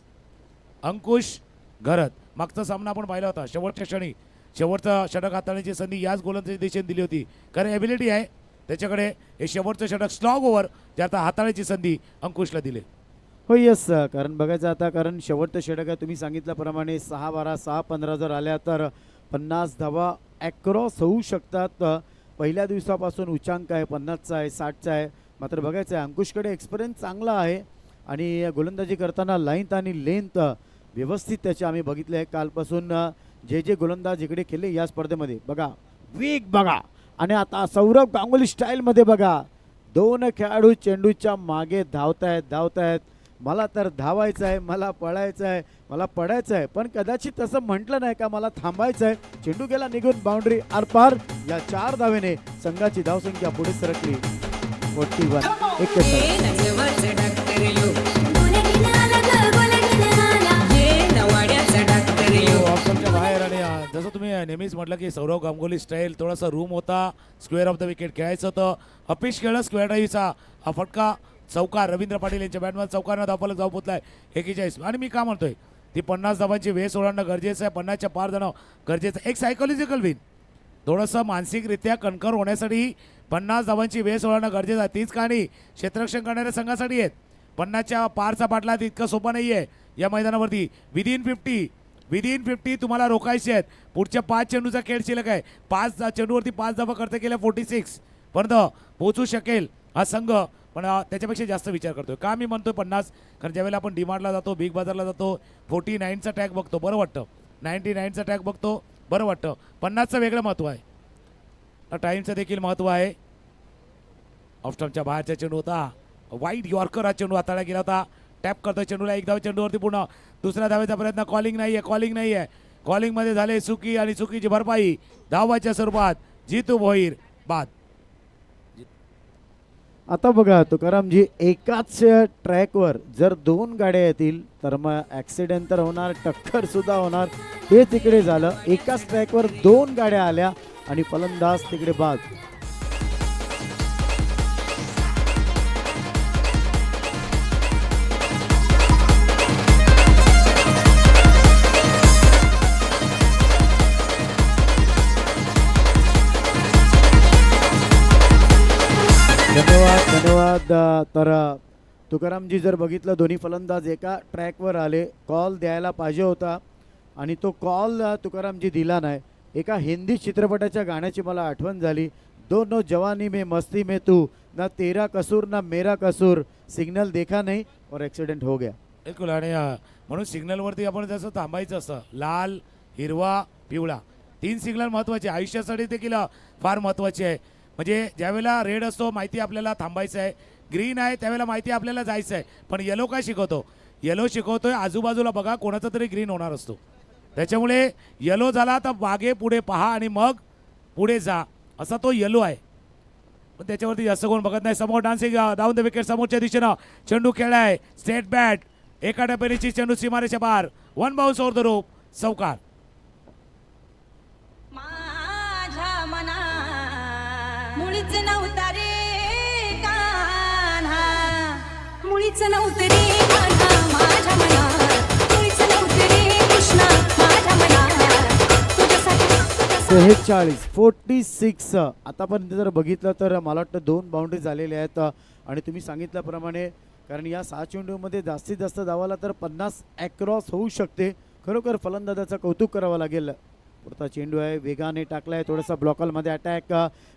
अंकुश घरत. मागचा सामना आपण पाहिला होता, शेवटच्या क्षणी शेवटचं षटक हाताळण्याची संधी याच गोलंदाजी दिशेने दिली होती. कारण एबिलिटी आहे त्याच्याकडे. हे शेवटचं षटक स्लॉग ओव्हर जे आता हाताळायची संधी अंकुशला दिली. हो यस, कारण बघायचं आता, कारण शेवटचं षटक आहे तुम्ही सांगितल्याप्रमाणे 6-12, 6-15 जर आल्या तर 50 धावा ॲक्रॉस होऊ शकतात. पहिल्या दिवसापासून उच्चांक आहे 50चा आहे, 60चा आहे. मात्र बघायचं आहे अंकुशकडे एक्सपिरियन्स चांगला आहे आणि गोलंदाजी करताना लाईन्थ आणि लेंथ व्यवस्थित त्याचे आम्ही बघितले आहे. कालपासून जे गोलंदाज इकडे केले या स्पर्धेमध्ये बघा, वेग बघा, आणि आता सौरभ गांगुली स्टाईलमध्ये बघा 2 खेळाडू चेंडूच्या मागे धावतायत. मला तर धावायचं आहे, मला पळायचं आहे, मला पडायचं आहे, पण कदाचित तसं म्हटलं नाही का मला थांबायचं आहे. चेंडू गेला निघून बाउंड्री आरपार. या 4 धावेने संघाची धावसंख्या पुढे सरकली 41. ऑप्शनच्या बाहेर. आणि जसं तुम्ही नेहमीच म्हटलं की सौरव गांगुली स्टाईल, थोडासा रूम होता, स्क्वेअर ऑफ द विकेट खेळायचं होतं. अपिश खेळलं स्क्वेअर ड्राईव्हचा हा फटका चौकार. रवींद्र पाटील यांच्या बॅटमॅन चौकारनं धावफलक जाऊ पोचलाय 41. आणि मी का म्हणतोय ती 50 धावांची वेस ओलांडणं गरजेचं आहे, 50च्या पार जाणं गरजेचं आहे. एक सायकोलॉजिकल विन, थोडंसं मानसिकरित्या कणखर होण्यासाठी 50 धावांची वेस ओलांडणं गरजेचं आहे. तीच कहाणी क्षेत्ररक्षण करणाऱ्या संघासाठी आहेत. 50च्या पारचा पाठला इतकं सोपं नाही आहे या मैदानावरती. विदिन 50 तुम्हाला रोखायचे आहेत. पुढच्या 5 चेंडूचा खेळ शिल्लक आहे. 5 चेंडूवरती 5 धावा करता गेल्या 46 पर्यंत पोहोचू शकेल हा संघ. पण त्याच्यापेक्षा जास्त विचार करतोय का मी म्हणतोय 50, कारण ज्यावेळेला आपण डीमार्टला जातो, बिग बाजारला जातो, 49चा टॅग बघतो बरं वाटतं, 99चा टॅग बघतो बरं वाटतं. 50चं वेगळं महत्त्व आहे, टाईमचं देखील महत्त्व आहे. ऑफस्टम्पच्या बाहेरचा चेंडू होता, वाईट यॉर्कर हा चेंडू हाताळला गेला होता. टॅप करतोय चेंडूला, 1 धाव चेंडूवरती पूर्ण. दुसऱ्या धावेचा प्रयत्न, कॉलिंग नाही आहे. कॉलिंगमध्ये झाले चुकी आणि चुकीची भरपाई धावाच्या स्वरूपात. जितू भोईर बाद. आता बघा तुकारामजी, एकाच ट्रॅकवर जर दोन गाड्या येतील तर मग ॲक्सिडेंट तर होणार, टक्कर सुद्धा होणार. हे तिकडे झालं, एकाच ट्रॅकवर दोन गाड्या आल्या आणि फलंदाज तिकडे बाद. धन्यवाद धन्यवाद. तर तुकारामजी जर बघितलं, दोन्ही फलंदाज एका ट्रॅकवर आले, कॉल द्यायला पाहिजे होता आणि तो कॉल तुकारामजी दिला नाही. एका हिंदी चित्रपटाच्या गाण्याची मला आठवण झाली, दोनों जवानी में मस्ती में तू, ना तेरा कसूर ना मेरा कसूर, सिग्नल देखा नहीं और ॲक्सिडेंट हो गया. बिलकुल. आणि म्हणून सिग्नलवरती आपण जसं थांबायचं असतं, लाल, हिरवा, पिवळा, 3 सिग्नल महत्त्वाचे आयुष्यासाठी देखील फार महत्त्वाचे आहे. म्हणजे ज्यावेळेला रेड असतो माहिती आपल्याला थांबायचं आहे, ग्रीन आहे त्यावेळेला माहिती आपल्याला जायचं आहे. पण येलो काय शिकवतो? येलो शिकवतोय आजूबाजूला बघा कोणाचा तरी ग्रीन होणार असतो, त्याच्यामुळे येलो झाला तर मागे पुढे पहा आणि मग पुढे जा, असा तो येलो आहे. पण त्याच्यावरती जास्त कोण बघत नाही. समोर डान्सिंग डाऊन द विकेट, समोरच्या दिशेनं चेंडू खेळाय, स्टेट बॅट, एका टप्प्याची चेंडू सीमारेच्या बाहेर, 1 बाउन्स ओव्हर द रोप, चौकार. माझ्या मना मुळीच नव्हता रे कान्हा, मुळीच नव्हतं रे कान्हा माझ्या मना, मुळीच नव्हतं रे कृष्णा माझ्या मना, तुझ्यासाठी 46 आतापर्यंत जर बघितलं तर मला वाटतं 2 बाउंड्री झालेल्या आहेत. आणि तुम्ही सांगितल्याप्रमाणे, कारण या 6 चेंडूमध्ये जास्तीत जास्त धावाला तर 50 ॲक्रॉस होऊ शकते. खरोखर फलंदाजाचं कौतुक करावं लागेल. पुढचा चेंडू आहे, वेगाने टाकलाय, थोडासा ब्लॉकलमध्ये attack,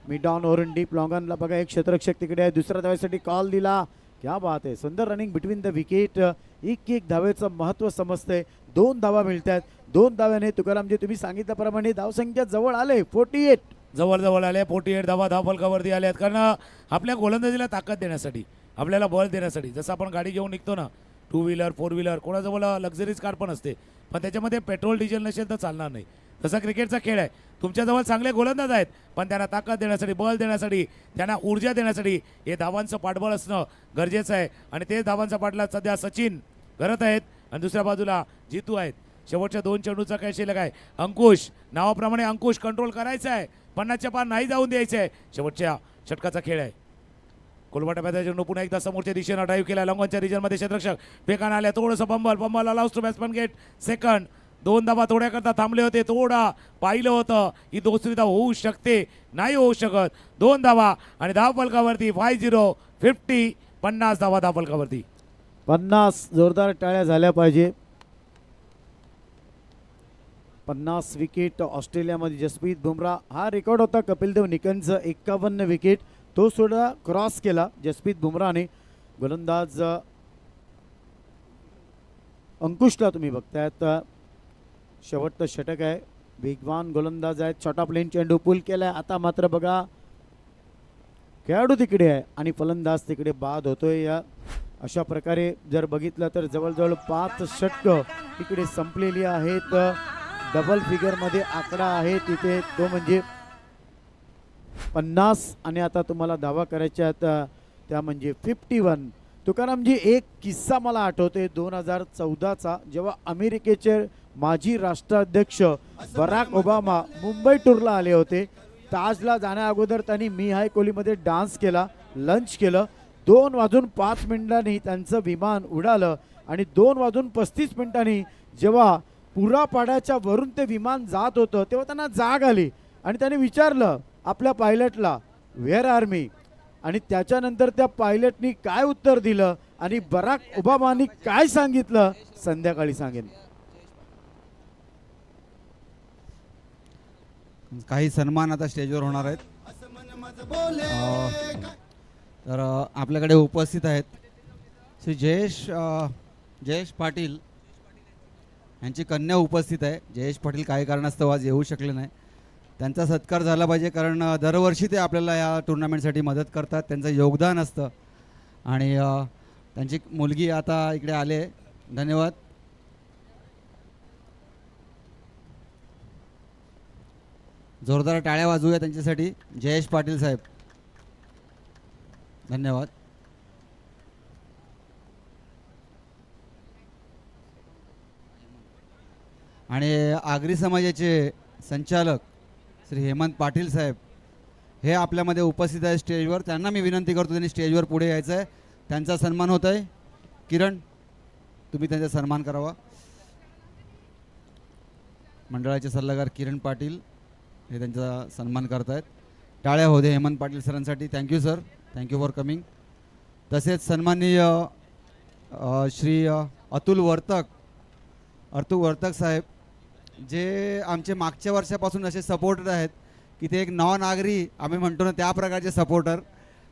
mid on over deep लॉंगनला बघा, एक क्षेत्ररक्षक तिकडे आहे, दुसऱ्या धावेसाठी कॉल दिला. क्या बात आहे, सुंदर रनिंग बिटवीन द विकेट. एक धावेचं महत्त्व समजतंय. 2 धावा मिळत आहेत. 2 धाव्याने तुकारामजी तुम्ही सांगितल्याप्रमाणे धावसंख्या जवळ आले, 48. जवळ आले 48 धावा धावफलकावरती आल्यात. कारण आपल्या गोलंदाजीला ताकद देण्यासाठी, आपल्याला बळ देण्यासाठी, जसं आपण गाडी घेऊन निघतो ना, 2 व्हीलर 4 व्हीलर, कोणाजवळ लक्झरीज कार पण असते, पण त्याच्यामध्ये पेट्रोल डिझेल नसेल तर चालणार नाही. तसा क्रिकेटचा खेळ आहे. तुमच्याजवळ चांगले गोलंदाज आहेत, पण त्यांना ताकद देण्यासाठी, बळ देण्यासाठी, त्यांना ऊर्जा देण्यासाठी हे धावांचं पाठबळ असणं गरजेचं आहे. आणि ते धावांचा पाठला सध्या सचिन करत आहेत आणि दुसऱ्या बाजूला जितू आहेत. शेवटच्या 2 चेंडूचा काय शिल्लक आहे. अंकुश, नावाप्रमाणे अंकुश कंट्रोल करायचा आहे, 50च्या पार नाही जाऊन द्यायचं आहे. शेवटच्या षटकाचा खेळ आहे. कोलवाटा पॅचा चेंडू पुन्हा एकदा समोरच्या दिशेनं ड्राईव्ह केला, लॉंगॉनच्या रिजनमध्ये क्षेत्ररक्षक वेगानं आल्या, थोडंसं bumble allows to batsman get second. 2 धावा थोड्याकरता थांबले होते, थोडा पाहिलं होतं ही दुसरी धाव होऊ शकते, नाही होऊ शकत. 2 धावा आणि धावफलकावरती 50 50 धावा धावफलकावरती. 50 जोरदार टाळ्या झाल्या पाहिजे. 50 विकेट ऑस्ट्रेलियामध्ये जसप्रीत बुमराह, हा रेकॉर्ड होता कपिलदेव निकनचं 51 विकेट, तो सुद्धा क्रॉस केला जसप्रीत बुमराहने. गोलंदाज अंकुशला तुम्ही बघतायत, शेवटचं षटक आहे, वेगवान गोलंदाज आहेत, छोटा प्लेन चेंडू पुल केलाय. आता मात्र बघा खेळाडू तिकडे आहे आणि फलंदाज तिकडे बाद होतोय. या अशा प्रकारे जर बघितलं तर जवळजवळ 5 षटकं इकडे संपलेली आहेत. डबल फिगरमध्ये आकडा आहे तिथे, तो म्हणजे 50. आणि आता तुम्हाला दावा करायच्या आहेत त्या म्हणजे 51. तुकारामजी, एक किस्सा मला आठवते 2014चा, जेव्हा अमेरिकेचे माजी राष्ट्राध्यक्ष बराक ओबामा मुंबई टूरला आले होते. ताजला जाण्या अगोदर त्यांनी मी हाय कोहलीमध्ये डान्स केला, लंच केलं. 2:05 त्यांचं विमान उडालं आणि 2:35 जेव्हा पुरापाड्याच्या वरून ते विमान जात होतं तेव्हा त्यांना जाग आली आणि त्याने विचारलं आपल्या पायलटला, व्हेअर आर मी? आणि त्याच्यानंतर त्या पायलटनी काय उत्तर दिलं आणि बराक ओबामांनी काय सांगितलं संध्याकाळी सांगेन. काही सन्मान आता स्टेजवर होणार आहेत. तर आपल्याकडे उपस्थित आहेत श्री जयेश पाटील यांची कन्या उपस्थित आहे. जयेश पाटील काही कारणास्तव आज येऊ शकले नाही, त्यांचा सत्कार झाला पाहिजे, कारण दरवर्षी ते आपल्याला या टुर्नामेंटसाठी मदत करतात, त्यांचं योगदान असतं. आणि त्यांची मुलगी आता इकडे आले. धन्यवाद. जोरदार टाळ्या वाजवूया त्यांच्यासाठी. जयेश पाटील साहेब धन्यवाद. आणि आगरी समाजाचे संचालक श्री हेमंत पाटील साहेब हे आपल्यामध्ये उपस्थित आहे स्टेजवर. त्यांना मी विनंती करतो त्यांनी स्टेजवर पुढे यायचं आहे. त्यांचा सन्मान होत आहे. किरण, तुम्ही त्यांचा सन्मान करावा. मंडळाचे सल्लागार किरण पाटील हे त्यांचा सन्मान करत आहेत. टाळ्या होऊ दे हेमंत पाटील सरांसाठी. Thank you sir, thank you for coming. तसेच सन्माननीय श्री अतुल वर्तक साहेब जे आमचे मागच्या वर्षापासून असे सपोर्टर आहेत की ते एक नॉन आगरी आम्ही म्हणतो ना त्या प्रकारचे सपोर्टर.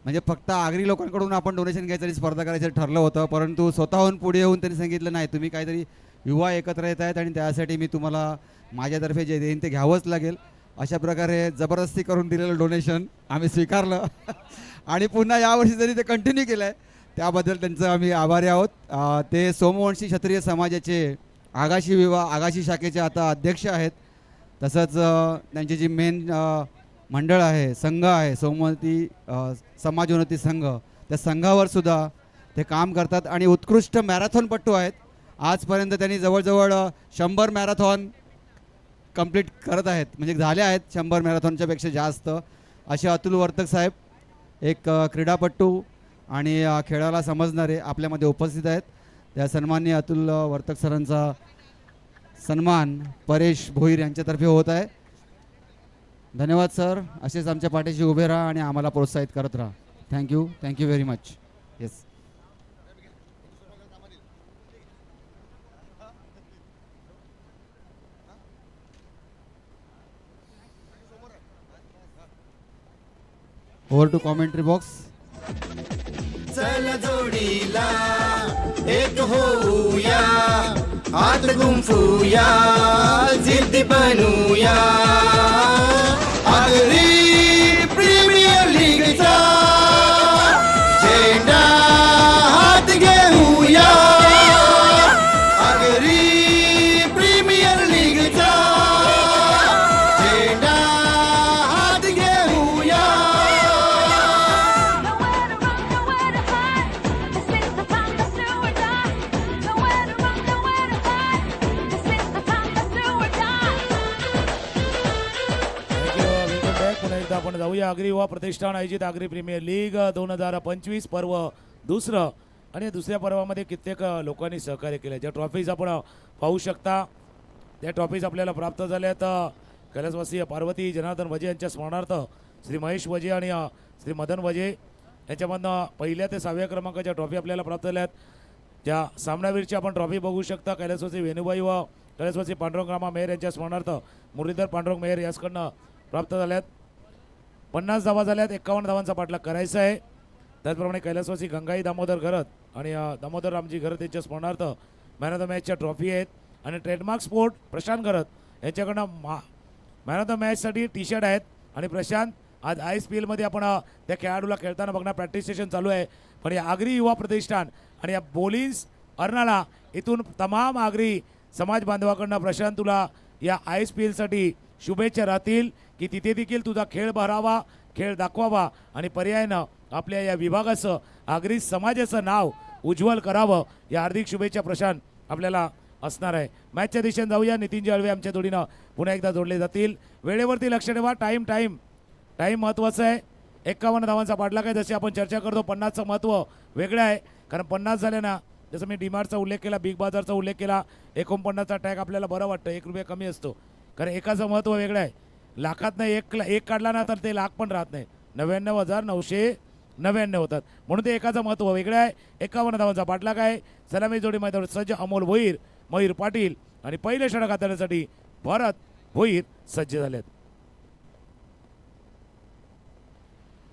म्हणजे फक्त आगरी लोकांकडून आपण डोनेशन घ्यायसाठी स्पर्धा करायचं ठरलं होतं, परंतु स्वतःहून पुढे येऊन त्यांनी सांगितलं नाही तुम्ही काहीतरी युवा एकत्र येत आहेत आणि त्यासाठी मी तुम्हाला माझ्यातर्फे जे देईन ते घ्यावंच लागेल. अशा प्रकारे जबरदस्ती करून दिलेलं डोनेशन आम्ही स्वीकारलं आणि पुन्हा यावर्षी जरी ते कंटिन्यू केलं आहे त्याबद्दल त्यांचं आम्ही आभारी आहोत. ते सोमवंशी क्षत्रिय समाजाचे आगाशी शाखेचे आता अध्यक्ष आहेत. तसंच त्यांची जी मेन मंडळ आहे, संघ आहे, सोमवंती समाजोन्नती संघ, त्या संघावर सुद्धा ते काम करतात आणि उत्कृष्ट मॅरेथॉनपटू आहेत. आजपर्यंत त्यांनी जवळजवळ 100 मॅरेथॉन कंप्लीट करत आहेत, म्हणजे झाले आहेत 100 मॅरेथॉनच्या पेक्षा जास्त. असे अतुल वर्तक साहेब एक क्रीडापटू आणि खेळाला समजणारे आपल्यामध्ये उपस्थित आहेत. त्या सन्माननीय अतुल वर्तक सरांचा सन्मान परेश भोईर यांच्यातर्फे होत आहे. धन्यवाद सर. असेच आमच्या पाठीशी उभे राहा आणि आम्हाला प्रोत्साहित करत राहा. Thank you very much. Yes. Over to commentary box. चल जोडीला एक होऊया, हात गुंफूया, जिद्द बनूया, आगरी प्रीमियर लीगचा झेंडा हात घेऊया, आगरी प्रीमियर लीगचा झेंडा हात घेऊया. पुन्हा एकदा आपण जाऊया. आगरी युवा प्रतिष्ठान आयोजित आगरी प्रीमियर लीग 2025 पर्व दुसरं. आणि दुसऱ्या पर्वामध्ये कित्येक लोकांनी सहकार्य केलं. ज्या ट्रॉफीज आपण पाहू शकता त्या ट्रॉफीज आपल्याला प्राप्त झाल्यात. कैलासवासी पार्वती जनार्दन वजे यांच्या स्मरणार्थ श्री महेश वजे आणि श्री मदन वजे यांच्यामधनं 1 ते 6व्या क्रमांकाच्या ट्रॉफी आपल्याला प्राप्त झाल्यात. त्या सामनावीरची आपण ट्रॉफी बघू शकता. कैलासवासी वेणुबाई व कैलासवासी पांडुरंग रामा मेहर यांच्या स्मरणार्थ मुरलीधर पांडुरंग मेहर याचकडनं प्राप्त झाल्यात. 50 धावा झाल्यात. 51 धावांचा पाठलाग करायचा आहे. त्याचप्रमाणे कैलासवासी गंगाई दामोदर घरत आणि दामोदर रामजी घरत यांच्या स्मरणार्थ मॅन ऑफ द मॅचच्या ट्रॉफी आहेत. आणि ट्रेडमार्क स्पोर्ट प्रशांत घरत यांच्याकडनं मॅन ऑफ द मॅचसाठी टी शर्ट आहेत. आणि प्रशांत आज ISPL मध्ये आपण त्या खेळाडूला खेळताना बघणार. प्रॅक्टिस सेशन चालू आहे. पण या आगरी युवा प्रतिष्ठान आणि या बोलिन्स अर्नाळा इथून तमाम आगरी समाज बांधवाकडनं प्रशांत तुला या ISPLसाठी शुभेच्छा राहतील की तिथे देखील तुझा खेळ भरावा, खेळ दाखवावा आणि पर्यायानं आपल्या या विभागाचं आगरी समाजाचं नाव उज्ज्वल करावं. या हार्दिक शुभेच्छा प्रशांत आपल्याला असणार आहे. मॅचच्या दिशेने जाऊया. नितीन जळवे आमच्या जोडीनं पुन्हा एकदा जोडले जातील. वेळेवरती लक्ष ठेवा. टाईम महत्त्वाचं आहे. 51 धावांचा पाठलाग आहे. जशी आपण चर्चा करतो 50चं महत्त्व वेगळं आहे. कारण 50 झाले ना, जसं मी डीमार्टचा उल्लेख केला, बिग बाजारचा उल्लेख केला, 49चा टॅग आपल्याला बरं वाटतं. 1 रुपया कमी असतो. कारण एकाचं महत्त्व वेगळं आहे. लाखात नाही एक काढला ना तर ते लाख पण राहत नाही. 99,999 होतात. म्हणून ते एकाचं महत्त्व वेगळं आहे. 51 धावांचा पाठलाग आहे. सलामी जोडी मैदानावर सज्ज अमोल भोईर, मयूर पाटील आणि पहिले षटक हाताळण्यासाठी भरत भोईर सज्ज झालेत.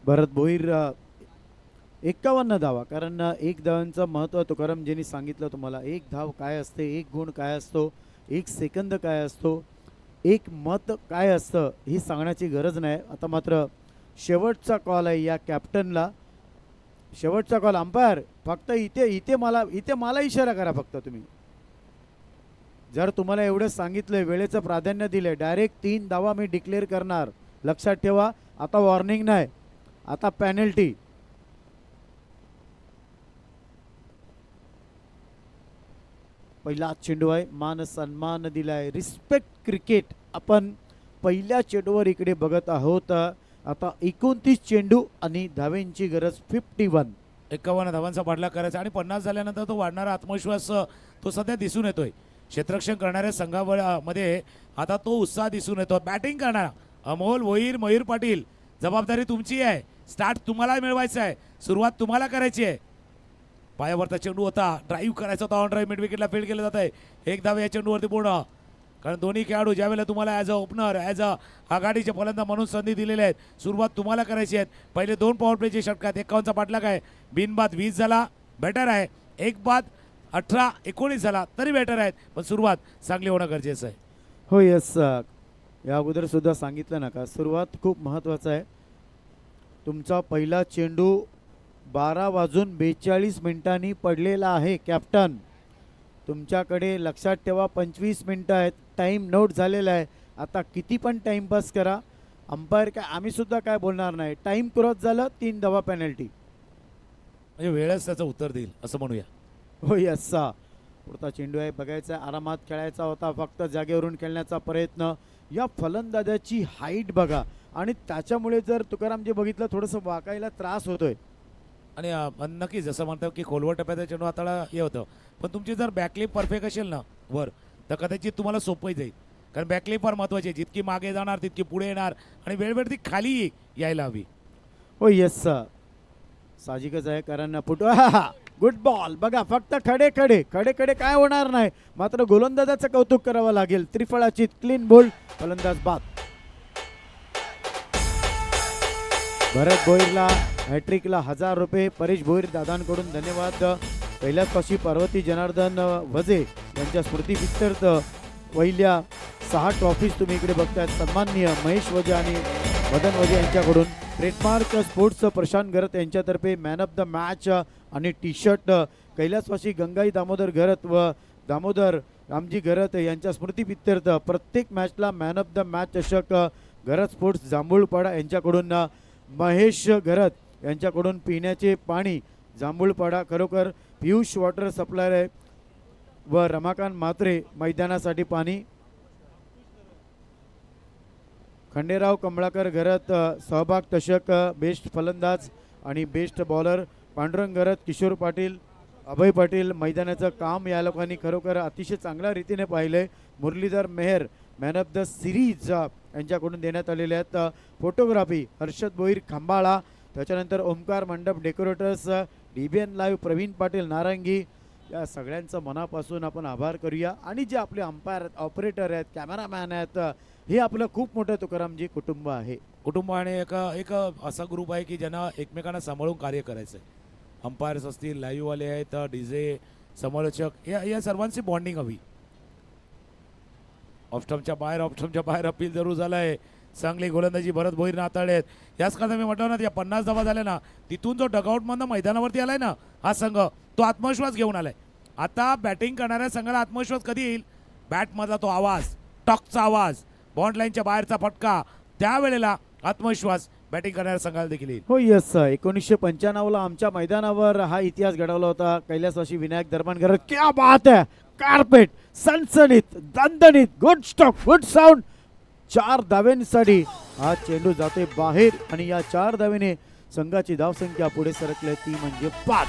भरत भोईर 51 धावा. कारण 1 धावांचं महत्त्व तुकारामजींनी सांगितलं तुम्हाला. 1 धाव काय असते, 1 गुण काय असतो, 1 सेकंद काय असतो, 1 मत काय असतं ही सांगण्याची गरज नाही. आता मात्र शेवटचा कॉल आहे या कॅप्टनला. शेवटचा कॉल. अंपायर फक्त इथे मला इशारा करा फक्त तुम्ही. जर तुम्हाला एवढं सांगितलंय, वेळेचं प्राधान्य दिलंय, डायरेक्ट 3 धावा मी डिक्लेअर करणार. लक्षात ठेवा. आता वॉर्निंग नाही, आता पेनल्टी. पहिला चेंडू आहे, मान सन्मान दिलाय, रिस्पेक्ट क्रिकेट आपण पहिल्या चेंडूवर इकडे बघत आहोत. आता 29 चेंडू आणि धावेंची गरज 51. 51 धावांचा पाठलाग करायचा आणि 50 झाल्यानंतर तो वाढणारा आत्मविश्वास तो सध्या दिसून येतोय. क्षेत्ररक्षण करणाऱ्या संघामध्ये आता तो उत्साह दिसून येतो. बॅटिंग करणारा अमोल भोईर, मयूर पाटील, जबाबदारी तुमची आहे. स्टार्ट तुम्हाला मिळवायचं आहे, सुरुवात तुम्हाला करायची आहे. पायावरचा चेंडू होता, ड्राईव्ह करायचा होता, ऑन ड्राईव्ह मिड विकेटला फील्ड केलं जात आहे. एक धाव या चेंडूवरती पूर्ण, कारण दोन्ही खेळाडू ज्यावेळेला तुम्हाला as a opener, as a आघाडीचे फलंदाज म्हणून संधी दिलेल्या आहेत. सुरुवात तुम्हाला करायची आहे. पहिले 2 पॉवर प्लेचे षटकात 51चा पाठलाग आहे. बिनबाद 20 झाला, बेटर आहे. एक बाद 18-19 झाला तरी बेटर आहेत, पण सुरुवात चांगली होणं गरजेचं आहे. हो यस, या अगोदर सुद्धा सांगितलं ना का सुरुवात खूप महत्त्वाचं आहे. तुमचा पहिला चेंडू 12:42 पडलेला आहे. कॅप्टन तुमच्याकडे लक्षात ठेवा 25 मिनटं आहेत. टाईम नोट झालेला आहे. आता किती पण टाईमपास करा, अंपायर काय आम्ही सुद्धा काय बोलणार नाही. टाईम क्रॉस झालं 3 धावा पेनल्टी. म्हणजे वेळच त्याचं उत्तर देईल असं म्हणूया. हो यस, पुढचा चेंडू आहे, बघायचा आरामात खेळायचा होता, फक्त जागेवरून खेळण्याचा प्रयत्न. या फलंदाजाची हाईट बघा आणि त्याच्यामुळे जर तुकाराम जे बघितलं थोडंसं वाकायला त्रास होतोय. आणि नक्कीच जसं म्हणतो की खोलवर टप्प्याचा चेंडू हाताळा हे होतं, पण तुमची जर बॅकलिप परफेक्ट असेल ना वर, तर कदाचित तुम्हाला सोपंही जाईल. कारण बॅकलिप फार महत्त्वाची आहे. जितकी मागे जाणार तितकी पुढे येणार आणि वेळवेळ ती खाली यायला हवी. हो येस, साहजिकच आहे कारण पुटू गुड बॉल बघा, फक्त खडे खडे खडे खडे काय होणार नाही. मात्र गोलंदाजाचं कौतुक करावं लागेल. त्रिफळाची क्लीन बोल्ड, फलंदाज बाद. भरत भोईरला हॅट्रिकला 1000 रुपये. परेश भोईर दादांकडून धन्यवाद. पहिल्याच पाशी पार्वती जनार्दन वजे यांच्या स्मृतीप्रित्यर्थ पहिल्या 6 ट्रॉफीज तुम्ही इकडे बघतायत. सन्माननीय महेश वजे आणि मदन वजे यांच्याकडून. ट्रेडमार्क स्पोर्ट्स प्रशांत घरत यांच्यातर्फे मॅन ऑफ द मॅच आणि टी शर्ट. कैलासवासी गंगाई दामोदर घरत व दामोदर रामजी घरत यांच्या स्मृतीप्रित्यर्थ प्रत्येक मॅचला मॅन ऑफ द मॅच चषक घरत स्पोर्ट्स जांभूळपाडा यांच्याकडून. महेश घरत यांच्याकडून पिण्याचे पाणी जांभूळपाडा, खरोखर पियुष वॉटर सप्लायर आहे. व रमाकांत म्हात्रे मैदानासाठी पाणी. खंडेराव कमळाकर घरत सहभाग चषक बेस्ट फलंदाज आणि बेस्ट बॉलर. पांडुरंग घरत, किशोर पाटील, अभय पाटील मैदानाचं काम या लोकांनी खरोखर अतिशय चांगल्या रीतीने पाहिलंय. Muralidhar Mehar man of the series यांच्याकडून देण्यात आलेले आहेत. फोटोग्राफी हर्षद भोईर खांबाळा. त्याच्यानंतर Omkar Mandap decorators, DBN live Pravin Patil Narangi. या सगळ्यांचं मनापासून आपण आभार करूया. आणि जे आपले अंपायर आहेत, ऑपरेटर आहेत, कॅमेरामॅन आहेत, हे आपलं खूप मोठं तुकारामजी कुटुंब आहे. कुटुंब आणि एक असा ग्रुप आहे की ज्यांना एकमेकांना सांभाळून कार्य करायचं आहे. अंपायर्स असतील, लाईव्हवाले आहेत, DJ, समालोचक, या सर्वांची बॉन्डिंग हवी. ऑफस्टमच्या बाहेर अपील जरूर झालं आहे. चांगली गोलंदाजी भरत भोईर हाताळले आहेत. याच करता मी म्हटलं ना, या 50 धावा झाल्या ना, तिथून जो डगआउटमधनं मैदानावरती आलाय ना हा संघ, तो आत्मविश्वास घेऊन आलाय. आता बॅटिंग करणाऱ्या संघाला आत्मविश्वास कधी येईल? बॅटमधला तो आवाज, टॉकचा आवाज, बॉन्ड लाईनच्या बाहेरचा फटका, त्यावेळेला आत्मविश्वास बॅटिंग करणाऱ्या संघाला देखील येईल. हो यस, 1995ला आमच्या मैदानावर हा इतिहास घडवला होता. कैलासवासी विनायक दरबानकर. क्या बात है, कार्पेट, सनसनीत, दणदणीत, गुड स्टॉक, गुड साऊंड. 4 धाव्यांसाठी हा चेंडू जाते बाहेर आणि या 4 धावेने संघाची धावसंख्या पुढे सरकली, ती म्हणजे 5.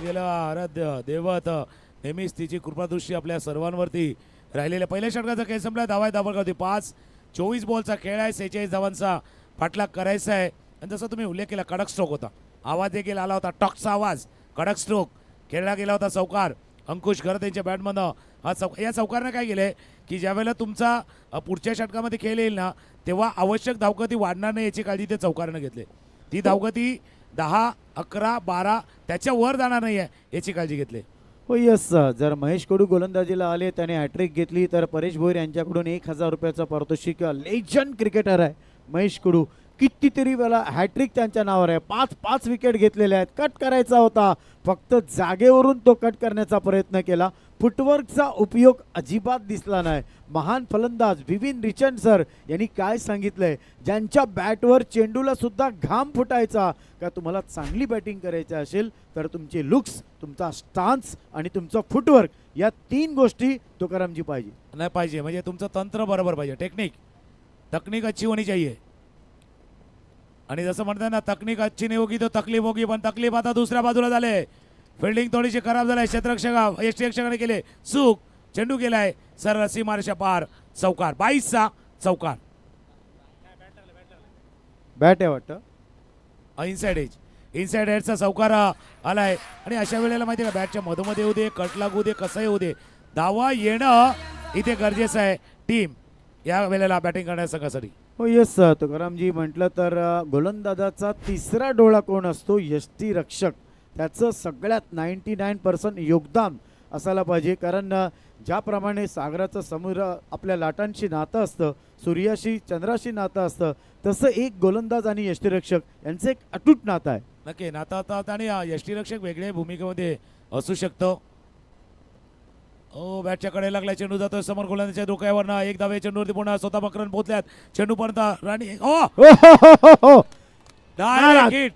गेलं आराध्य देवत, नेहमीच तिची कृपादृष्टी आपल्या सर्वांवरती राहिलेल्या. पहिल्या षटकाचा खेळ संपला. धावा होती 5. 24 बॉलचा खेळ आहे. 46 धावांचा पाठलाग करायचा आहे. आणि जसं तुम्ही उल्लेख केला, कडक स्ट्रोक होता. आवाज देखील आला होता, टॉकचा आवाज, कडक स्ट्रोक खेळला गेला होता. चौकार अंकुश घरत यांच्या बॅटमधनं हा या चौकारनं काय केलंय की ज्यावेळेला तुमचा पुढच्या षटकामध्ये खेळ येईल ना, तेव्हा आवश्यक धावगती वाढणार नाही याची काळजी ते चौकारनं घेतली. ती धावगती 10, 11, 12 त्याच्या वर जाणार नाही आहे याची काळजी घेतली. हो यस, जर महेश कडू गोलंदाजीला आले त्याने हॅट्रिक घेतली तर परेश भोईर यांच्याकडून 1,000 रुपयाचं पारितोषिक. लेजंड क्रिकेटर आहे महेश कडू, कितीतरी वेळा हॅट्रिक त्यांच्या नावावर आहे. 5 विकेट घेतलेल्या आहेत. कट करायचा होता, फक्त जागेवरून तो कट करण्याचा प्रयत्न केला. फुटवर्कचा उपयोग अजिबात दिसला नाही. महान फलंदाज विविन रिचर्डसन यांनी काय सांगितलंय, ज्यांच्या बॅटवर चेंडूला सुद्धा घाम फुटायचा का तुम्हाला चांगली बॅटिंग करायची असेल तर तुमचे लुक्स, तुमचा स्टान्स आणि तुमचं फुटवर्क या 3 गोष्टी तुकारामजी पाहिजे. नाही पाहिजे म्हणजे तुमचं तंत्र बरोबर पाहिजे. तकनीक अच्छी होनी चाहिए. आणि जसं म्हणतात ना, तकनीक अच्छी नाही होगी तो तकलीफ होगी. पण तकलीफ आता दुसऱ्या बाजूला झाले. फिल्डिंग थोडीशी खराब झाली. यष्टीरक्षकाने केले चूक. चेंडू गेलाय सरळ सीमारेषा पार. चौकार, 22चा चौकार. बॅट आहे वाटतं. इनसाइड एजचा चौकार आलाय. आणि अशा वेळेला माहिती आहे का, बॅटच्या मधोमध्ये येऊ दे, कट लागू दे, कसंही होऊ दे, धावा येणं इथे गरजेचं आहे. टीम या वेळेला बॅटिंग करण्याच्या संघासाठी. हो यस, तुकारामजी म्हटलं तर गोलंदाजाचा तिसरा डोळा कोण असतो, यष्टीरक्षक. त्याचं सगळ्यात 99% योगदान असायला पाहिजे. कारण ज्याप्रमाणे सागराचं समुद्र आपल्या लाटांशी नातं असतं, सूर्याशी चंद्राशी नातं असतं, तसं एक गोलंदाज आणि यष्टीरक्षक यांचं एक अटूट नातं आहे. नक्की नातं आता. आणि यष्टीरक्षक वेगळ्या भूमिकेमध्ये असू शकतो. ओ बॅटच्या कडे लागलाय. चेंडू जातोय समोर गोलंदाजाच्या डोक्यावरनं. एक धावे चेंडूवरती पुन्हा स्वतः मकरन पोहोचल्यात. चेंडू पर्यंत राणी. Direct hit.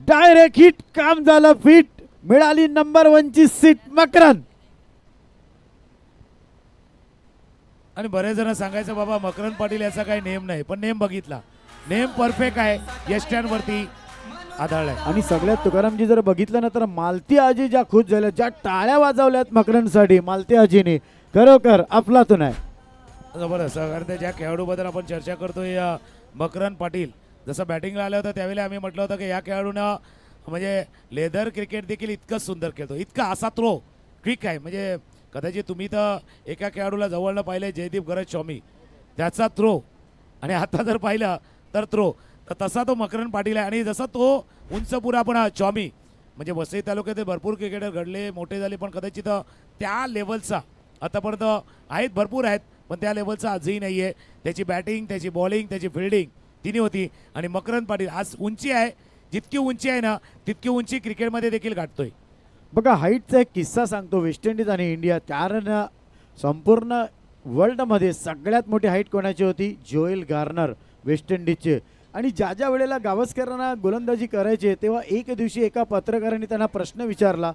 डायरेक्ट हिट, काम झालं फिट. मिळाली नंबर 1 ची सीट मकरन. आणि बरेच जण सांगायचं बाबा मकरन पाटील याचा काही नेम नाही, पण नेम बघितला. नेम परफेक्ट आहे. यष्ट्यांवरती आढळलाय. आणि सगळ्यात तुकारामजी जर बघितलं ना तर मालती आजी ज्या खुश झाल्या, ज्या टाळ्या वाजवल्यात मकरनसाठी, मालती आजीने खरोखर अफलातून आहे. जबरदस्त. कारण ज्या खेळाडूबद्दल आपण चर्चा करतोय मकरन पाटील, जसं बॅटिंगला आलं होतं त्यावेळेला आम्ही म्हटलं होतं की या खेळाडूनं म्हणजे लेदर क्रिकेट देखील इतकं सुंदर खेळतो, इतका असा थ्रो क्विक आहे. म्हणजे कदाचित तुम्ही तर एका खेळाडूला जवळनं पाहिलं, जयदीप गरज शॉमी, त्याचा थ्रो आणि आता जर पाहिलं तर थ्रो, तर तसा तो मकरन पाटील आहे. आणि जसा तो उंच पुरा पण चॉमी, म्हणजे वसई तालुक्यात भरपूर क्रिकेटर घडले, मोठे झाले, पण कदाचित त्या लेवलचा आतापर्यंत आहेत, भरपूर आहेत, पण त्या लेवलचा आजही नाही आहे. त्याची बॅटिंग, त्याची बॉलिंग, त्याची फिल्डिंग तिन्ही होती. आणि मकरन पाटील आज उंची आहे, जितकी उंची आहे ना तितकी उंची क्रिकेटमध्ये देखील गाठतोय. बघा हाईटचा एक किस्सा सांगतो. वेस्ट इंडिज आणि इंडिया, कारण संपूर्ण वर्ल्डमध्ये सगळ्यात मोठी हाईट कोणाची होती, जोएल गार्नर वेस्ट इंडिजचे. आणि ज्या वेळेला गावस्करांना गोलंदाजी करायचे तेव्हा एक दिवशी एका पत्रकाराने त्यांना प्रश्न विचारला,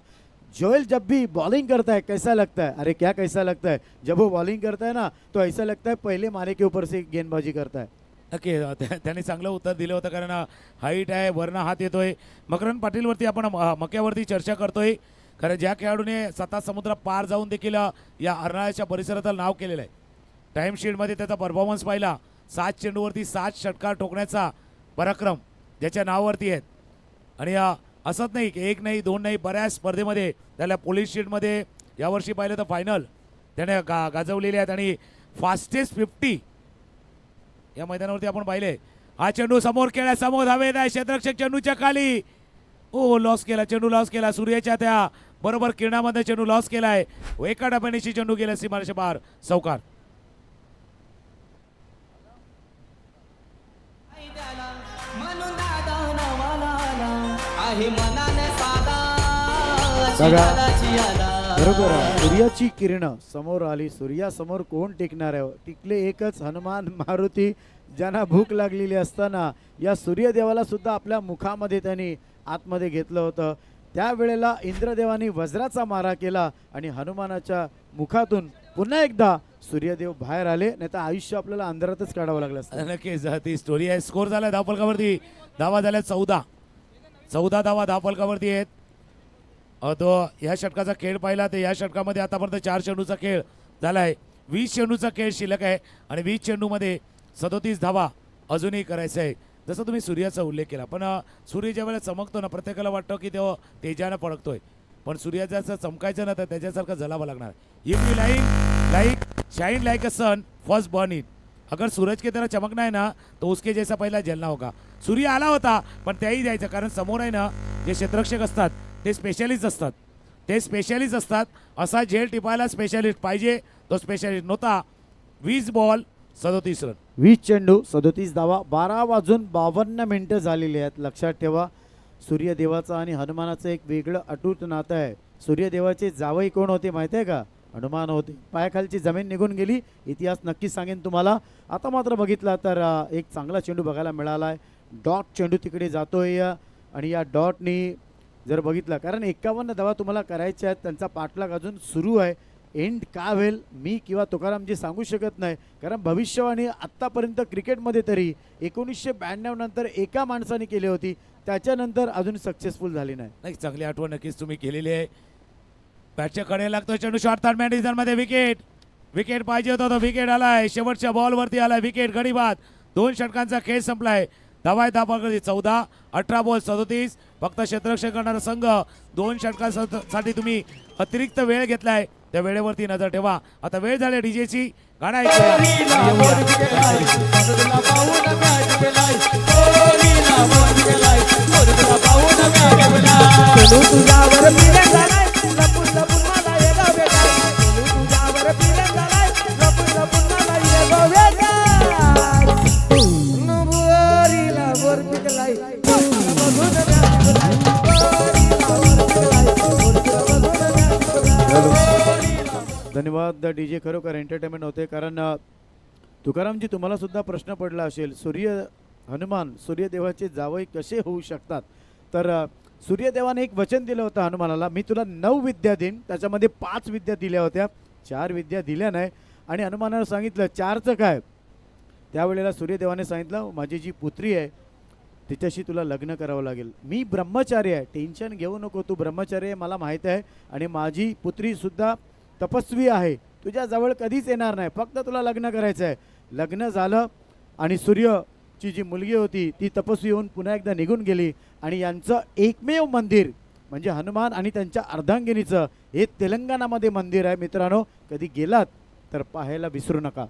जोएल जब भी बॉलिंग करता है कैसा लगता है? अरे क्या कैसा लगता है, जब वो बॉलिंग करता है ना तो ऐसा लगता है पहले मारे के ऊपर से गेंदबाजी करता है. ओके, त्यांनी चांगलं उत्तर दिलं होतं. कारण हाईट आहे, वरनं हात येतोय. मकरन पाटीलवरती आपण मक्यावरती चर्चा करतोय. कारण ज्या खेळाडूने 7 समुद्र पार जाऊन देखील या अर्नाळ्याच्या परिसरात नाव केलेलं आहे. टाइम शीटमध्ये त्याचा परफॉर्मन्स पाहिला. 7 चेंडूवरती 7 षटकार ठोकण्याचा पराक्रम ज्याच्या नावावरती आहेत. आणि असंच नाही की 1 नाही 2 नाही, बऱ्याच स्पर्धेमध्ये त्याला पोलीस शीटमध्ये यावर्षी पाहिलं तर फायनल त्याने गाजवलेले आहेत. आणि फास्टेस्ट 50 या मैदानावरती आपण पाहिले. हा चेंडू समोर केला, समोर धावेत आहे, क्षेत्ररक्षक चेंडूच्या खाली. ओ लॉस केला, चेंडू लॉस केला. सूर्याच्या त्या बरोबर किरणामध्ये चेंडू लॉस केलाय. एका डब्यानेशी चेंडू गेला सीमारेषे पार. चौकार. म्हणून दादा नावाला आला आहे मनाने साधा बघा, शिराची आला. बरोबर आहे. सूर्याची किरणं समोर आली. सूर्यासमोर कोण टिकणार आहे? टिकले एकच, हनुमान मारुती. ज्यांना भूक लागलेली असताना या सूर्यदेवाला सुद्धा आपल्या मुखामध्ये त्यांनी आतमध्ये घेतलं होतं. त्यावेळेला इंद्रदेवानी वज्राचा मारा केला आणि हनुमानाच्या मुखातून पुन्हा एकदा सूर्यदेव बाहेर आले, नाही तर आयुष्य आपल्याला अंधारातच काढावं लागलं असतं. नक्कीच ती स्टोरी आहे. स्कोर झाला धावफलकावरती. धावा झाल्या 14 धावा धावफलकावरती आहेत. तो या षटकाचा खेळ पाहिला तर या षटकामध्ये आतापर्यंत 4 चेंडूचा खेळ झाला आहे. 20 चेंडूचा खेळ शिल्लक आहे आणि 20 चेंडूमध्ये 37 धावा अजूनही करायचं आहे. जसं तुम्ही सूर्याचा उल्लेख केला, पण सूर्य ज्या वेळेला चमकतो ना प्रत्येकाला वाटतं की तो तेजानं फडकतोय, पण सूर्य जसं चमकायचं ना तर त्याच्यासारखं जलावं लागणार. If you like shine like a sun first burn it. अगर सूरज की तरह चमकना है ना तो उसके जैसा पहिला जलना होगा. सूर्य आला होता पण त्याही जायचं, कारण समोर आहे ना जे क्षेत्ररक्षक असतात ते स्पेशलिस्ट असतात. ते स्पेशलिस्ट असतात. असा झेल टिपायला स्पेशलिस्ट पाहिजे, तो स्पेशलिस्ट नव्हता. 20 बॉल 37 रन. 20 चेंडू 37 धावा. 12:52 झालेले आहेत. लक्षात ठेवा, सूर्यदेवाचं आणि हनुमानाचं एक वेगळं अटूट नातं आहे. सूर्यदेवाचे जावई कोण होते माहिती आहे का? हनुमान होते. पायाखालची जमीन निघून गेली, इतिहास नक्कीच सांगेन तुम्हाला. आता मात्र बघितला तर एक चांगला चेंडू बघायला मिळाला आहे. डॉट चेंडू तिकडे जातोय आणि या डॉटनी जर बघितलं, कारण 51 धावा तुम्हाला करायच्या आहेत, त्यांचा पाठलाग अजून सुरू आहे. एंड का होईल मी किंवा तुकारामजी सांगू शकत नाही, कारण भविष्यवाणी आत्तापर्यंत क्रिकेटमध्ये तरी 1992 नंतर एका माणसाने केली होती, त्याच्यानंतर अजून सक्सेसफुल झाली नाही. नाही, चांगली आठवण नक्कीच तुम्ही केलेली आहे. बॅटच्या कडे लागतोय चेंडू, शॉर्ट थर्ड मॅन मध्ये विकेट. विकेट पाहिजे होता तो विकेट आलाय. शेवटच्या बॉलवरती आलाय विकेट. गडी बाद. 2 षटकांचा खेळ संपलाय. धावा 14, 18 बॉल 37. फक्त क्षेत्ररक्षण करणारा संघ. 2 षटकांसाठी तुम्ही अतिरिक्त वेळ घेतलाय, त्या वेळेवरती नजर ठेवा. आता वेळ झाली डीजेची. गाणं धन्यवाद डीजे. खरोखर एंटरटेनमेंट होते, कारण तुकारामजी तुम्हाला सुद्धा प्रश्न पडला असेल, हनुमान सूर्यदेवाचे जावई कसे होऊ शकतात? तर सूर्यदेवाने एक वचन दिलं होतं हनुमानाला, मी तुला 9 विद्या देईन. त्याच्यामध्ये 5 विद्या दिल्या होत्या, 4 विद्या दिल्या नाही. आणि हनुमानाला सांगितलं 4चं काय? त्यावेळेला सूर्यदेवाने सांगितलं, माझी जी पुत्री आहे तिच्याशी तुला लग्न करावं लागेल. मी ब्रह्मचारी आहे, टेन्शन घेऊ नको, तू ब्रह्मचारी आहे मला माहीत आहे, आणि माझी पुत्री सुद्धा तपस्वी आहे, तुझ्या जवळ कधीच येणार नाही, फक्त तुला लग्न करायचं आहे. लग्न झालं आणि सूर्यची जी मुलगी होती ती तपस्वी होऊन पुन्हा एकदा निघून गेली. आणि यांचं एकमेव मंदिर म्हणजे हनुमान आणि त्यांच्या अर्धांगिनीचं हे तेलंगणामध्ये मंदिर आहे. मित्रांनो, कधी गेलात तर पाहायला विसरू नका.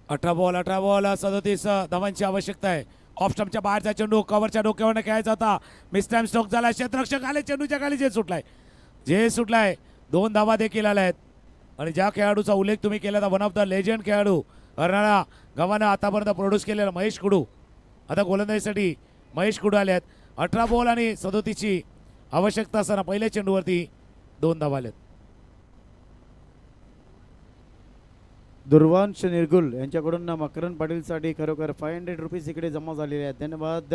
18 बॉल 37 धावांची आवश्यकता आहे. ऑफ स्टंपच्या बाहेरचा चेंडू कव्हरच्या डोक्यावर खेळायचा होता. मिसटाइम स्ट्रोक झाला. क्षेत्ररक्षक आले, चेंडूच्या खाली जे सुटलाय 2 धावा देखील आल्या आहेत. आणि ज्या खेळाडूचा उल्लेख तुम्ही केला वन ऑफ द लेजंड खेळाडू हरणारा गव्हानं आतापर्यंत प्रोड्यूस केलेला महेश कुडू, आता गोलंदाजीसाठी महेश कुडू आले आहेत. 18 बॉल आणि 37ची आवश्यकता असताना पहिल्या चेंडूवरती 2 धावा आल्यात. दुर्वांश निर्गुल यांच्याकडून मकरन पाटीलसाठी खरोखर 500 रुपीज इकडे जमा झालेले आहेत. धन्यवाद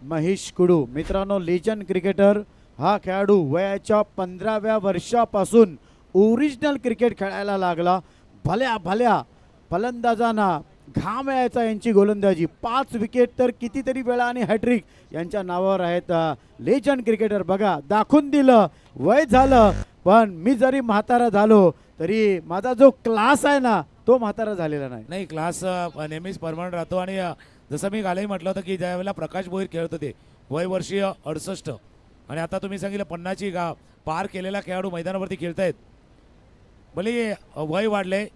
महेश कुडू. मित्रांनो, लेजंड क्रिकेटर हा खेळाडू वयाच्या 15व्या वर्षापासून ओरिजिनल क्रिकेट खेळायला लागला. भल्या फलंदाजांना घाम यायचा यांची गोलंदाजी. 5 विकेट तर कितीतरी वेळा आणि हॅट्रिक यांच्या नावावर आहेत. लेजंड क्रिकेटर बघा, दाखवून दिलं. वय झालं पण मी जरी म्हातारा झालो तरी माझा जो क्लास आहे ना तो म्हातारा झालेला नाही. क्लास नेहमीच परमनंट राहतो. आणि जसं मी कालही म्हटलं होतं की ज्या वेळेला प्रकाश भोईर खेळत होते, वय वर्षीय 68, आणि आता तुम्ही सांगितलं 50ची पार केलेला खेळाडू मैदानावरती खेळतायत. भले वय वाढले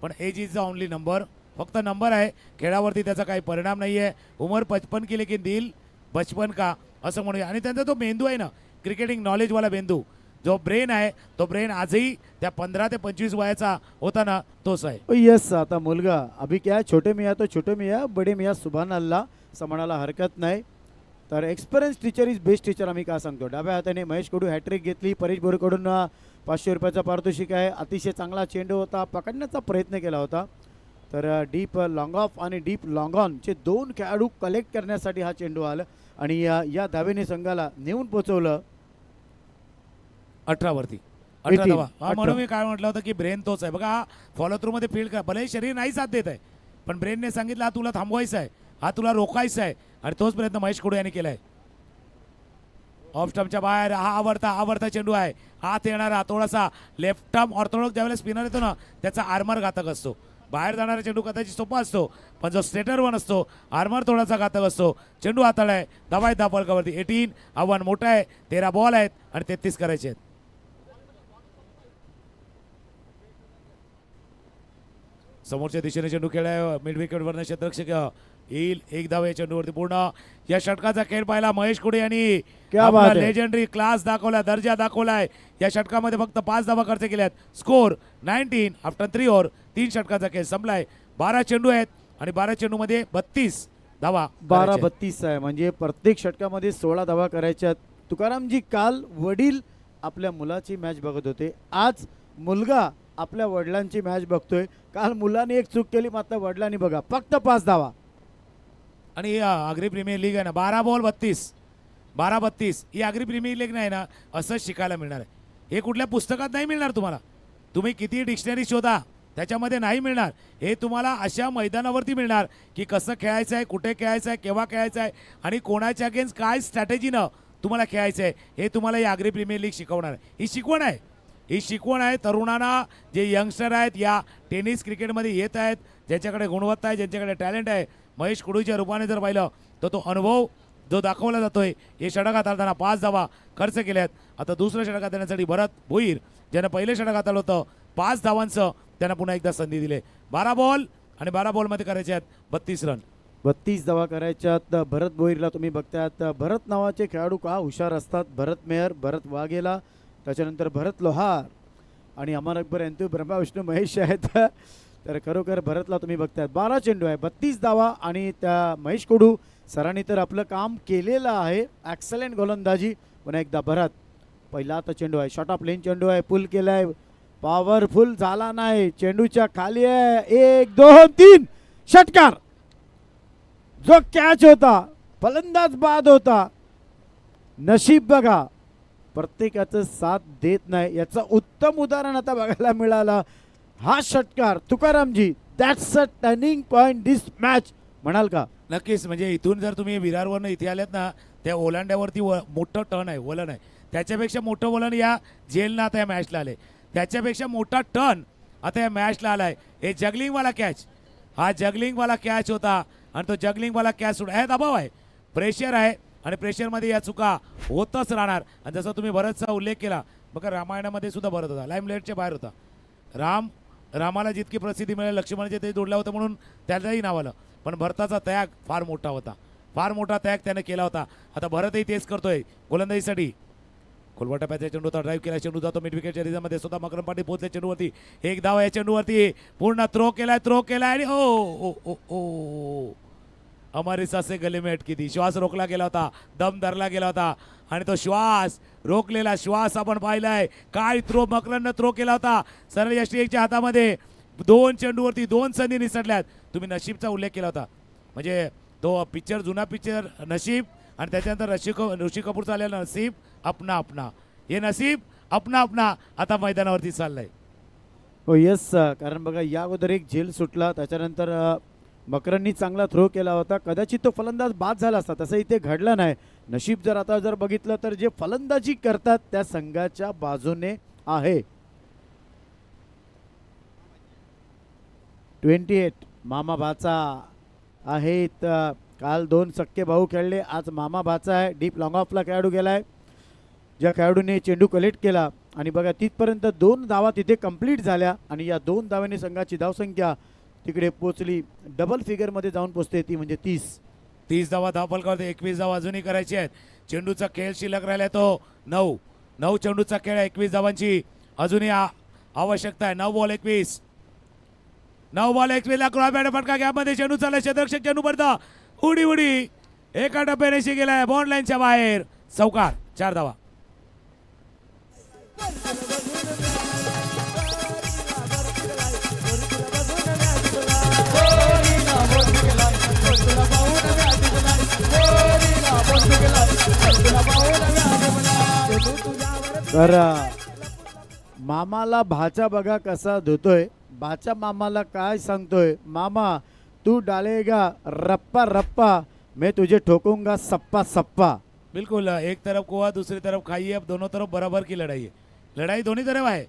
पण age is the only number. फक्त नंबर आहे, खेळावरती त्याचा काही परिणाम नाही आहे. उमर 55 की लेकिन दिल बचपन का असं म्हणूया. आणि त्यांचा तो मेंदू आहे ना, क्रिकेटिंग नॉलेजवाला मेंदू, जो ब्रेन आहे तो ब्रेन आजही त्या 15 ते 25 वयाचा होता ना तोच आहे. यस, आता मुलगा अभि क्या छोटे मियाँ तो छोटे मियाँ, बडे मियाँ सुभान अल्लाह असं म्हणायला हरकत नाही. तर experience teacher is best teacher आम्ही का सांगतो. डाव्या हाताने महेश कडू हॅट्रिक घेतली. परेश बोरेकडून 500 रुपयाचा पारितोषिक आहे. अतिशय चांगला चेंडू होता, पकडण्याचा प्रयत्न केला होता. तर डीप लॉंग ऑफ आणि डीप लॉंग ऑनचे 2 खेळाडू कलेक्ट करण्यासाठी हा चेंडू आला आणि या धावेने संघाला नेऊन पोहोचवलं 18 वरती. 18 18 धावा. म्हणून मी काय म्हटलं होतं की ब्रेन तोच आहे. बघा, फॉलो थ्रू मध्ये फील्ड करा, भले शरीर नाही साथ देत आहे पण ब्रेनने सांगितलं हा तुला थांबवायचा आहे, हा तुला रोखायचा आहे, आणि तोच प्रयत्न महेश कुडू यांनी केलाय. ऑफ स्टंपच्या बाहेर हा आवडता चेंडू आहे. हात येणारा थोडासा लेफ्ट टर्म ऑर्थोडॉक्स ज्यावेळेला स्पिनर येतो ना त्याचा आर्मर घातक असतो. बाहेर जाणारा चेंडू कदाचित सोपा असतो पण जो स्ट्रेटर वन असतो आर्मर थोडासा घातक असतो. चेंडू हाताळाय. धावा आहेत 10 बॉलवरती. 18. आव्हान मोठं आहे. 13 बॉल आहेत आणि 33 करायचे आहेत. समोरच्या दिशेने चेंडू खेळाय. मिड विकेटवरनं क्षेत्ररक्षक येईल. एक धाव या चेंडूवरती पूर्ण. या षटकाचा खेळ पाहिला महेश कुडे यांनी क्या बात आहे. लेजेंडरी क्लास दाखवला, दर्जा दाखवलाय. या षटकामध्ये फक्त 5 धावा खर्च केल्यात. Score 19 after 3 over. 3 षटकाचा खेळ संपलाय. 12 चेंडू आहेत आणि 12 चेंडूमध्ये 32 धावा 12-32 आहे म्हणजे प्रत्येक षटकामध्ये 16 धावा करायच्या. तुकारामजी, काल वडील आपल्या मुलाची मॅच बघत होते, आज मुलगा आपल्या वडिलांची मॅच बघतोय. काल मुलाने एक चूक केली, मात्र वडिलांनी बघा फक्त 5 धावा. आणि ही आगरी प्रीमियर लीग आहे ना, 12 बॉल 32 ही आगरी प्रीमियर लीग नाही ना, असंच शिकायला मिळणार आहे. हे कुठल्या पुस्तकात नाही मिळणार तुम्हाला. तुम्ही किती डिक्शनरी शोधा त्याच्यामध्ये नाही मिळणार. हे तुम्हाला अशा मैदानावरती मिळणार की कसं खेळायचं आहे, कुठे खेळायचं आहे, केव्हा खेळायचं आहे आणि कोणाच्या अगेन्स्ट काय स्ट्रॅटेजीनं तुम्हाला खेळायचं आहे, हे तुम्हाला या आगरी प्रीमियर लीग शिकवणार आहे. ही शिकवण आहे तरुणांना, जे यंगस्टर आहेत या टेनिस क्रिकेटमध्ये येत आहेत, ज्यांच्याकडे गुणवत्ता आहे, ज्यांच्याकडे टॅलेंट आहे. महेश कुडूच्या रूपाने जर पाहिलं तर तो अनुभव जो दाखवला जातोय. हे षटक हाताळताना 5 धावा खर्च केल्यात. आता दुसरं षटक हाताळण्यासाठी भरत भोईर, ज्यानं पहिले षटक हाताळलं होतं, 5 धावांचं त्यांना पुन्हा एकदा संधी दिली. 12 बॉल आणि 12 बॉलमध्ये करायचे आहेत 32 रन. 32 धावा करायच्यात. भरत भोईरला तुम्ही बघतायत. भरत नावाचे खेळाडू का हुशार असतात. भरत मेहर, भरत वाघेला, त्याच्यानंतर भरत लोहार आणि अमर अकबर यांचे ब्रह्मा विष्णू महेश आहेत. तर खरोखर भरतला तुम्ही बघतायत. 12 चेंडू आहे, 32 धावा आणि त्या महेश कुडू सरांनी तर आपलं काम केलेलं आहे. ॲक्सलंट गोलंदाजी. पुन्हा एकदा भरत. पहिला आता चेंडू आहे, शॉर्ट ऑफ लेन चेंडू आहे, पुल केलाय, पॉवरफुल झाला नाही, चेंडूच्या खाली आहे. 1 2 3 षटकार. जो कॅच होता, फलंदाज बाद होता. नशीब बघा, प्रत्येकाचं साथ देत नाही. याचं उत्तम उदाहरण आता बघायला मिळालं. हा षटकार Tukaramji, that's a turning point this match म्हणाल का? नक्कीच. म्हणजे इथून जर तुम्ही विरारवरनं इथे आल्यात ना, त्या ओलांड्यावरती मोठं टर्न आहे, वलन आहे. त्याच्यापेक्षा मोठं वलन या जेलनं आता या मॅचला आले. त्याच्यापेक्षा मोठा टर्न आता या मॅचला आलाय. हे जगलिंगवाला कॅच, हा जगलिंगवाला कॅच होता आणि तो जगलिंगवाला कॅच सुद्धा आहे. दबाव आहे, प्रेशर आहे आणि प्रेशरमध्ये या चुका होतच राहणार. आणि जसं तुम्ही भरतचा उल्लेख केला बघा, रामायणामध्ये सुद्धा भरत होता, लाईमलाईटच्या बाहेर होता. रामाला जितकी प्रसिद्धी मिळेल लक्ष्मणाचे ते जोडला होता म्हणून त्यालाही नाव आलं. पण भरताचा त्याग फार मोठा होता, फार मोठा त्याग त्याने केला होता. आता भरतही तेच करतोय गोलंदाजीसाठी. खोलवाटा पॅचा चेंडू होता, ड्राईव्ह केला, चेंडू जातो मिड विकेटच्या रिझामध्ये. स्वतः मकरम पाटील पोहोचले चेंडूवरती. 1 धाव या चेंडूवरती. पूर्ण थ्रो केलाय आणि ओ अमर सासे गले में अटकी थी. श्वास रोखला गेला होता, दम धरला गेला होता आणि तो श्वास, रोखलेला श्वास आपण पाहिलाय. काय थ्रो मकरननं थ्रो केला होता सरळ यष्टीच्या हातामध्ये. 2 चेंडूवरती 2 संधी निसटल्यात. तुम्ही नशीबचा उल्लेख केला होता, म्हणजे तो पिक्चर, जुना पिक्चर नशीब आणि त्याच्यानंतर ऋषी कपूरचा आलेला नसीब अपना अपना. हे नसीब अपना अपना आता मैदानावरती चाललंय. हो येस, कारण बघा या अगोदर एक झेल सुटला, त्याच्यानंतर मकरननी चांगला थ्रो केला होता. कदाचित तो फलंदाज बाद झाला असता, तसं इथे घडलं नाही. नशीब जर आता जर बघितलं तर जे फलंदाजी करतात त्या संघाच्या बाजूने आहे. 28 मामा भाचा आहेत. काल 2 सख्खे भाऊ खेळले, आज मामा भाचा आहे. डीप लॉंग ऑफला खेळाडू गेलाय, ज्या खेळाडूने चेंडू कलेक्ट केला आणि बघा तिथपर्यंत 2 धावा तिथे कंप्लीट झाल्या आणि या 2 धावांनी संघाची धावसंख्या तिकडे पोचली, डबल फिगरमध्ये जाऊन पोचते, ती म्हणजे 30 धावा धावफलकावरती. 21 धावा अजूनही करायची आहेत. चेंडूचा खेळ शिल्लक राहिला तो 9 चेंडूचा खेळ आहे. 21 धावांची अजूनही आवश्यकता आहे. 9 बॉल 21 ला क्रॉस बॅट फटका गॅपमध्ये चेंडू चालला. क्षेत्ररक्षक चेंडू पडता उडी एका टप्प्याने गेलाय बॉन्ड लाईनच्या बाहेर. चौकार. 4 धावा. तर मामाला भाचा बघा कसा धुतोय. भाचा मामाला काय सांगतोय, मामा तू डालेगा रप्पा रप्पा, मैं तुझे ठोकूंगा सप्पा सप्पा. बिल्कुल. एक तरफ कुआ, दूसरी तरफ खाई है. दोनों तरफ बराबर की लढाई है. लढाई दोन्ही तरफ आहे,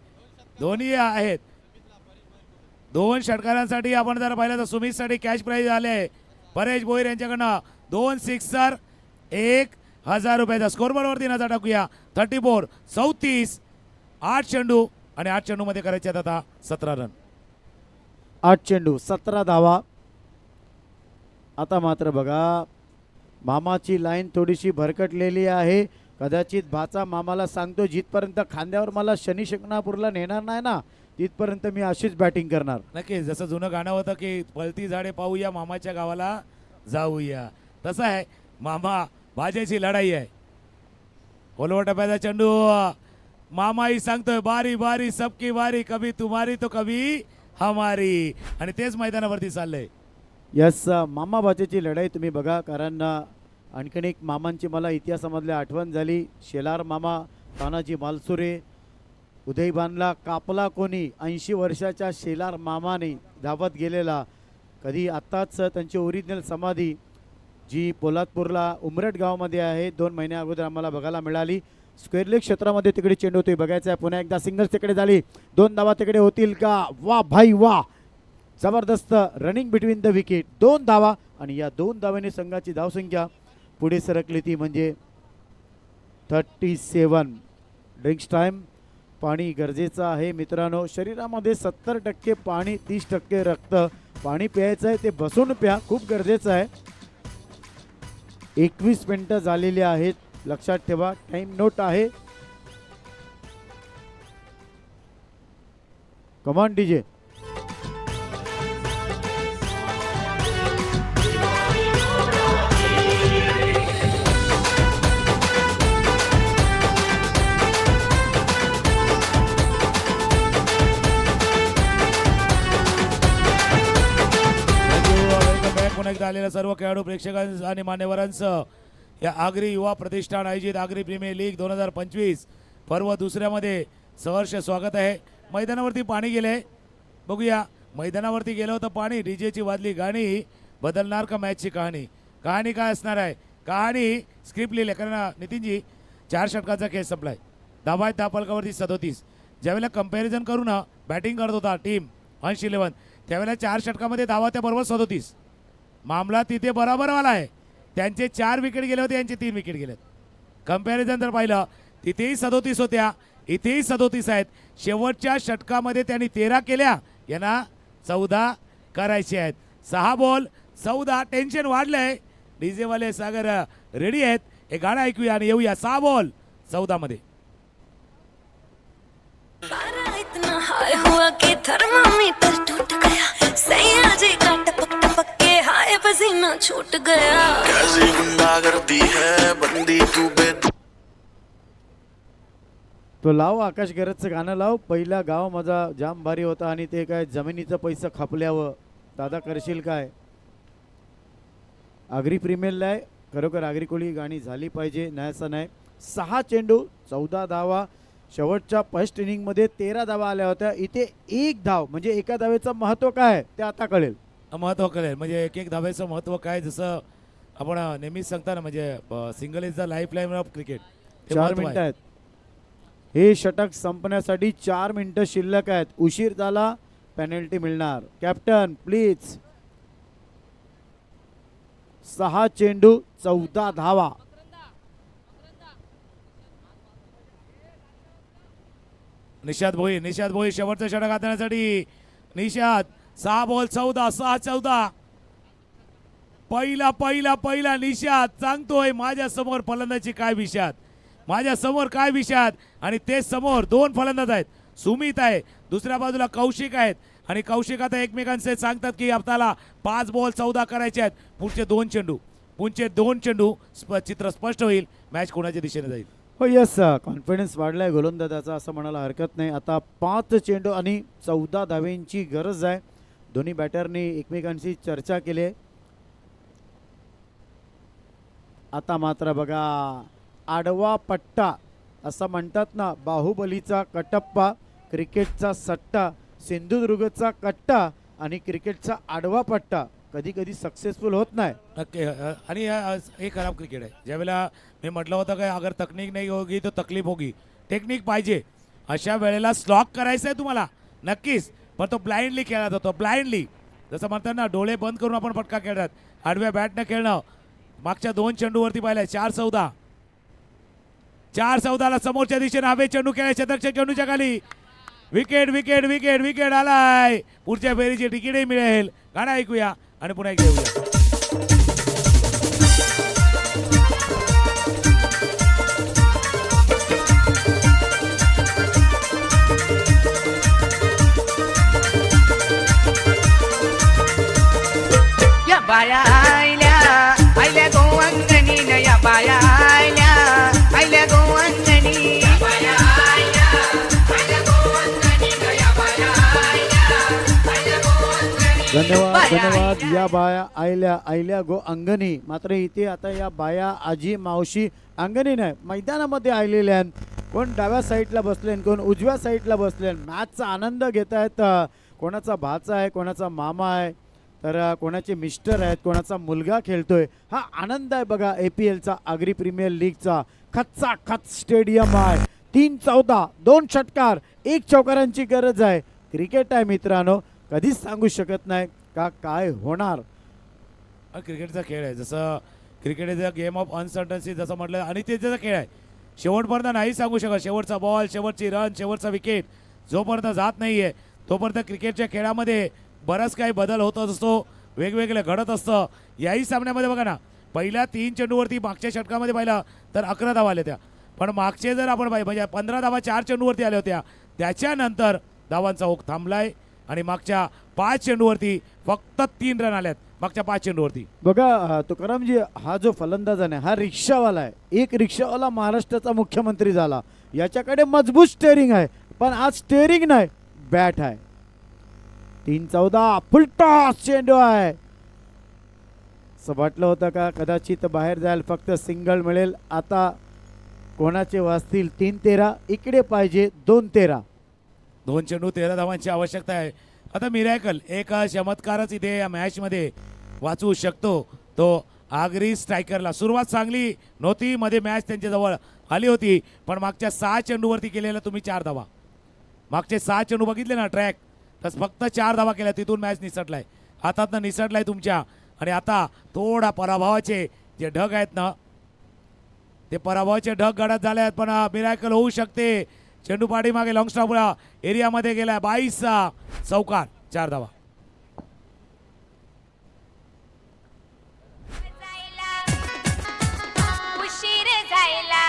दोन्ही आहेत. 2 षटकारांसाठी आपण जर पाहिलं तर सुमितसाठी कॅश प्राईज आले आहे परेश भोईर यांच्याकडनं. 2 सिक्सर 1,000 रुपयाचा. स्कोरबोर्डवरती नजर टाकूया. 34 34 8 चेंडू आणि 8 चेंडूमध्ये करायचे आहेत आता 17 रन. 8 चेंडू 17 धावा. आता मात्र बघा मामाची लाईन थोडीशी भरकटलेली आहे. कदाचित भाचा मामाला सांगतो जिथपर्यंत खांद्यावर मला शनी शिंगणापूरला नेणार नाही ना तिथपर्यंत मी अशीच बॅटिंग करणार. नक्कीच जसं जुनं गाणं होतं की पळती झाडे पाहूया मामाच्या गावाला जाऊया, तसं आहे मामा भाज्याची लढाई आहे. खोलवर टप्प्याचा चेंडू मामाही सांगतोय बारी बारी सबकी बारी, कभी तुम्हारी तो कभी हमारी, आणि तेच मैदानावरती चाललंय. यस मामा भाच्याची लढाई तुम्ही बघा. कारण आणखीन एक मामांची मला इतिहासामधली आठवण झाली. शेलार मामा, तानाजी मालसुरे, उदयबानला कापला कोणी, 80 वर्षाच्या शेलार मामाने धावत गेलेला. कधी आत्ताच त्यांची ओरिजिनल समाधी जी पोलादपूरला उमरट गावामध्ये आहे 2 महिन्या अगोदर आम्हाला बघायला मिळाली. स्क्वेअर लेग क्षेत्रामध्ये तिकडे चेंडू होतोय बघायचा आहे. पुन्हा एकदा सिंगल्स तिकडे झाली, 2 धावा तिकडे होतील का? वा भाई वा, जबरदस्त रनिंग बिटवीन द विकेट, 2 धावा. आणि या 2 धावांनी संघाची धावसंख्या पुढे सरकली ती म्हणजे 37. Drinks time. पाणी गरजेचं आहे मित्रांनो. शरीरामध्ये 70% पाणी, 30% रक्त. पाणी प्यायचं आहे ते बसून प्या, खूप गरजेचं आहे. 21 मिनिटं झालेली आहेत, लक्षात ठेवा. टाइम नोट आहे. कमान डीजे. पुन्हा एकदा आलेल्या सर्व खेळाडू प्रेक्षकांचं आणि मान्यवरांचं या आगरी युवा प्रतिष्ठान आयोजित आगरी प्रीमियर लीग 2025 पर्व दुसऱ्यामध्ये सहर्ष स्वागत आहे. मैदानावरती पाणी गेले, बघूया मैदानावरती गेलं होतं पाणी. डीजेची वाजली गाणी, बदलणार का मॅचची कहाणी? कहाणी काय असणार आहे? कहाणी स्क्रिप्ट लिहिले, कारण नितीनजी 4 षटकांचा खेळ संपलाय. धावा आहेत त्या फलकावरती 37. ज्यावेळेला कंपॅरिझन करून बॅटिंग करत होता टीम अंश 11, त्यावेळेला 4 षटकामध्ये धावा त्या बरोबर 37. मामला तिथे बरोबरवाला आहे. त्यांचे 4 विकेट गेले होते, यांचे 3 विकेट गेलेत. कंपॅरिझन जर पाहिलं तिथेही 37 होत्या, इथेही 37 आहेत. शेवटच्या षटकामध्ये त्यांनी 13 केल्या, यांना 14 करायचे आहेत. 6 बॉल 14. टेन्शन वाढलंय. डीजेवाले सागर रेडी आहेत. हे गाणं ऐकूया आणि येऊया 6 बॉल 14 मध्ये. पारा इतना हाय हुआ कि थर्मामीटर टूट गया, सैया जी का टपक टपक के हाय पसीना छूट गया. कैसी गुंडागर्दी है बंदी तू बे. तो लाव आकाश गरजचं गाणं लाव. पहिला गाव माझा जाम भारी होता आणि ते काय जमिनीचं पैसा खपल्यावर दादा करशील काय? आगरी प्रीमियरला आहे. खरोखर आगरी कोळी गाणी झाली पाहिजे, नाही असं नाही. 6 चेंडू 14 धावा. शेवटच्या फर्स्ट इनिंगमध्ये 13 धावा आल्या होत्या. इथे 1 धाव म्हणजे एका धावेचं महत्त्व काय ते आता कळेल. महत्त्व कळेल म्हणजे एक धावेचं महत्त्व काय. जसं आपण नेहमीच सांगता ना, म्हणजे single is the life line of cricket. 4 मिनिटं आहेत. हे षटक संपण्यासाठी 4 मिनिटं शिल्लक आहेत. उशीर झाला पेनल्टी मिळणार. Captain please. 6 चेंडू 14 धावा. निषाद भोई शेवटचं षटक हाताळण्यासाठी. निषाद 6 बॉल 14, 6-14. पहिला निषाद सांगतोय माझ्या समोर फलंदाजी काय विषाद, माझ्या समोर काय विषाद. आणि ते समोर 2 फलंदाज आहेत. सुमित आहे, दुसऱ्या बाजूला कौशिक आहेत. आणि कौशिक आता एकमेकांचे सांगतात की आपल्याला 5 बॉल 14 करायचे आहेत. पुढचे 2 चेंडू चित्र स्पष्ट होईल. मॅच कोणाच्या दिशेने जाईल. हो यस, कॉन्फिडन्स वाढलाय गोलंदाजाचा असं म्हणायला हरकत नाही. आता 5 चेंडू आणि 14 धावेंची गरज आहे. दोन्ही बॅटरनी एकमेकांशी चर्चा केली आहे. आता मात्र बघा आडवा पट्टा असं म्हणतात ना, बाहुबलीचा कटप्पा, क्रिकेटचा सट्टा, सिंधुदुर्गचा कट्टा आणि क्रिकेटचा आडवा पट्टा कधी कधी सक्सेसफुल होत नाही. नक्की. आणि हे खराब क्रिकेट आहे. ज्यावेळेला मी म्हटलं होतं काय अगर तकनीक नाही होगी तो तकलीफ होगी. टेक्निक पाहिजे. अशा वेळेला स्लॉक करायचं आहे तुम्हाला नक्कीच, पण तो ब्लाइंडली खेळला जातो. ब्लाइंडली जसं म्हणतात ना, डोळे बंद करून आपण पटका खेळतात. आडव्या बॅटनं खेळणं. मागच्या 2 चेंडूवरती पाहिलंय 4-14. 4-14ला समोरच्या दिशेने हवे चेंडू खेळायचे. दक्षिण चेंडूच्या खाली विकेट आलाय. पुढच्या फेरीची तिकीटही मिळेल. गाणं ऐकूया आणि पुन्हा एकदा येऊया. बाया आयल्या आयल्या गोवंगणी नया बाया आयल्या आयल्या गोवंगणी बाया आयल्या आयल्या गोवंगणी नया बाया आयल्या आयल्या गोवंगणी धन्यवाद धन्यवाद. या बाया आयल्या आयल्या गो अंगणी. मात्र इथे आता या बाया आजी मावशी अंगणी नाही मैदानामध्ये आलेल्या आहेत. कोण डाव्या साईडला बसले कोण उजव्या साईडला बसले. मॅचचा आनंद घेत आहेत. कोणाचा भाचा आहे कोणाचा मामा आहे तर कोणाचे मिस्टर आहेत कोणाचा मुलगा खेळतोय. हा आनंद आहे बघा APLचा आगरी प्रीमियर लीगचा. खच्चा खच स्टेडियम आहे. 3-14 2 षटकार 1 चौकारांची गरज आहे. क्रिकेट आहे मित्रांनो. कधीच सांगू शकत नाही का काय होणार. हा क्रिकेटचा खेळ आहे. जसं cricket is a game of uncertainty जसं म्हटलं आणि त्याचा खेळ आहे. शेवटपर्यंत नाही सांगू शकत. शेवटचा बॉल शेवटची रन शेवटचा विकेट जोपर्यंत जात नाही आहे तोपर्यंत क्रिकेटच्या खेळामध्ये बराच काही बदल होत असतो. वेगवेगळं घडत असतं. याही सामन्यामध्ये बघा ना पहिल्या 3 चेंडूवरती मागच्या षटकामध्ये पाहिलं तर 11 धावा आल्या त्या. पण मागचे जर आपण पाहिजे म्हणजे 15 धावा 4 चेंडूवरती आल्या होत्या. त्याच्यानंतर धावांचा ओघ थांबलाय आणि मागच्या 5 चेंडूवरती फक्त 3 रन आल्यात मागच्या 5 चेंडूवरती. बघा तुकारामजी हा जो फलंदाज आहे हा रिक्षावाला आहे. एक रिक्षावाला महाराष्ट्राचा मुख्यमंत्री झाला. याच्याकडे मजबूत स्टेअरिंग आहे पण आज स्टेअरिंग नाही बॅट आहे. 3-14 फुलटॉस चेंडू आहे. असं वाटलं होतं का कदाचित बाहेर जायला फक्त सिंगल मिळेल. आता कोणाचे वाजतील 3-13. इकडे पाहिजे 2-13. 2 चेंडू 13 धावांची आवश्यकता आहे. आता मिरॅकल एक चमत्कारच इथे या मॅचमध्ये वाचवू शकतो तो आगरी स्ट्रायकरला. सुरुवात चांगली नव्हती. मध्ये मॅच त्यांच्याजवळ आली होती पण मागच्या 6 चेंडूवरती केलेल्या तुम्ही 4 धावा. मागचे 6 चेंडू बघितले ना ट्रॅक तर फक्त 4 धावा केल्या. तिथून मॅच निसटलाय. हातातनं निसटलाय तुमच्या. आणि आता थोडा पराभवाचे जे ढग आहेत ना ते पराभवाचे ढग गडद झाले आहेत पण मिरॅकल होऊ शकते. चेंडू पाठी मागे लॉंग स्टॉप एरियामध्ये गेलाय. 22 चौकार 4 धावा. उशीर जायला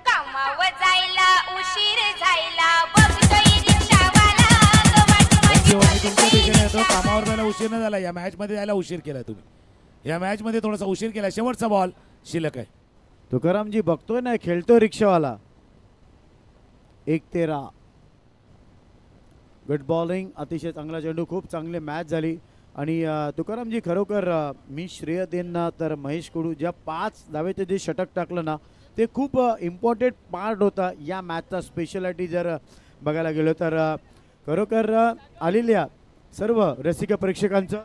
कामावर जायला उशीर जायला बघतोय रिक्षावाला तो वाट जेव्हा मी तुमच्या दिशेने येतो कामावर जायला उशीर न झाला. या मॅचमध्ये जायला उशीर केलाय तुम्ही. या मॅचमध्ये थोडासा उशीर केला. शेवटचा बॉल शिल्लक आहे. तुकारामजी बघतोय ना खेळतोय रिक्षावाला. 1-13. Good bowling. अतिशय चांगला चेंडू. खूप चांगली मॅच झाली. आणि तुकारामजी खरोखर मी श्रेय देईन ना तर महेश कुडू ज्या 5 धावेचं जे षटक टाकलं ना ते खूप इम्पॉर्टंट पार्ट होता या मॅचचा. स्पेशलिटी जर बघायला गेलो तर खरोखर आलेल्या सर्व रसिक प्रेक्षकांचं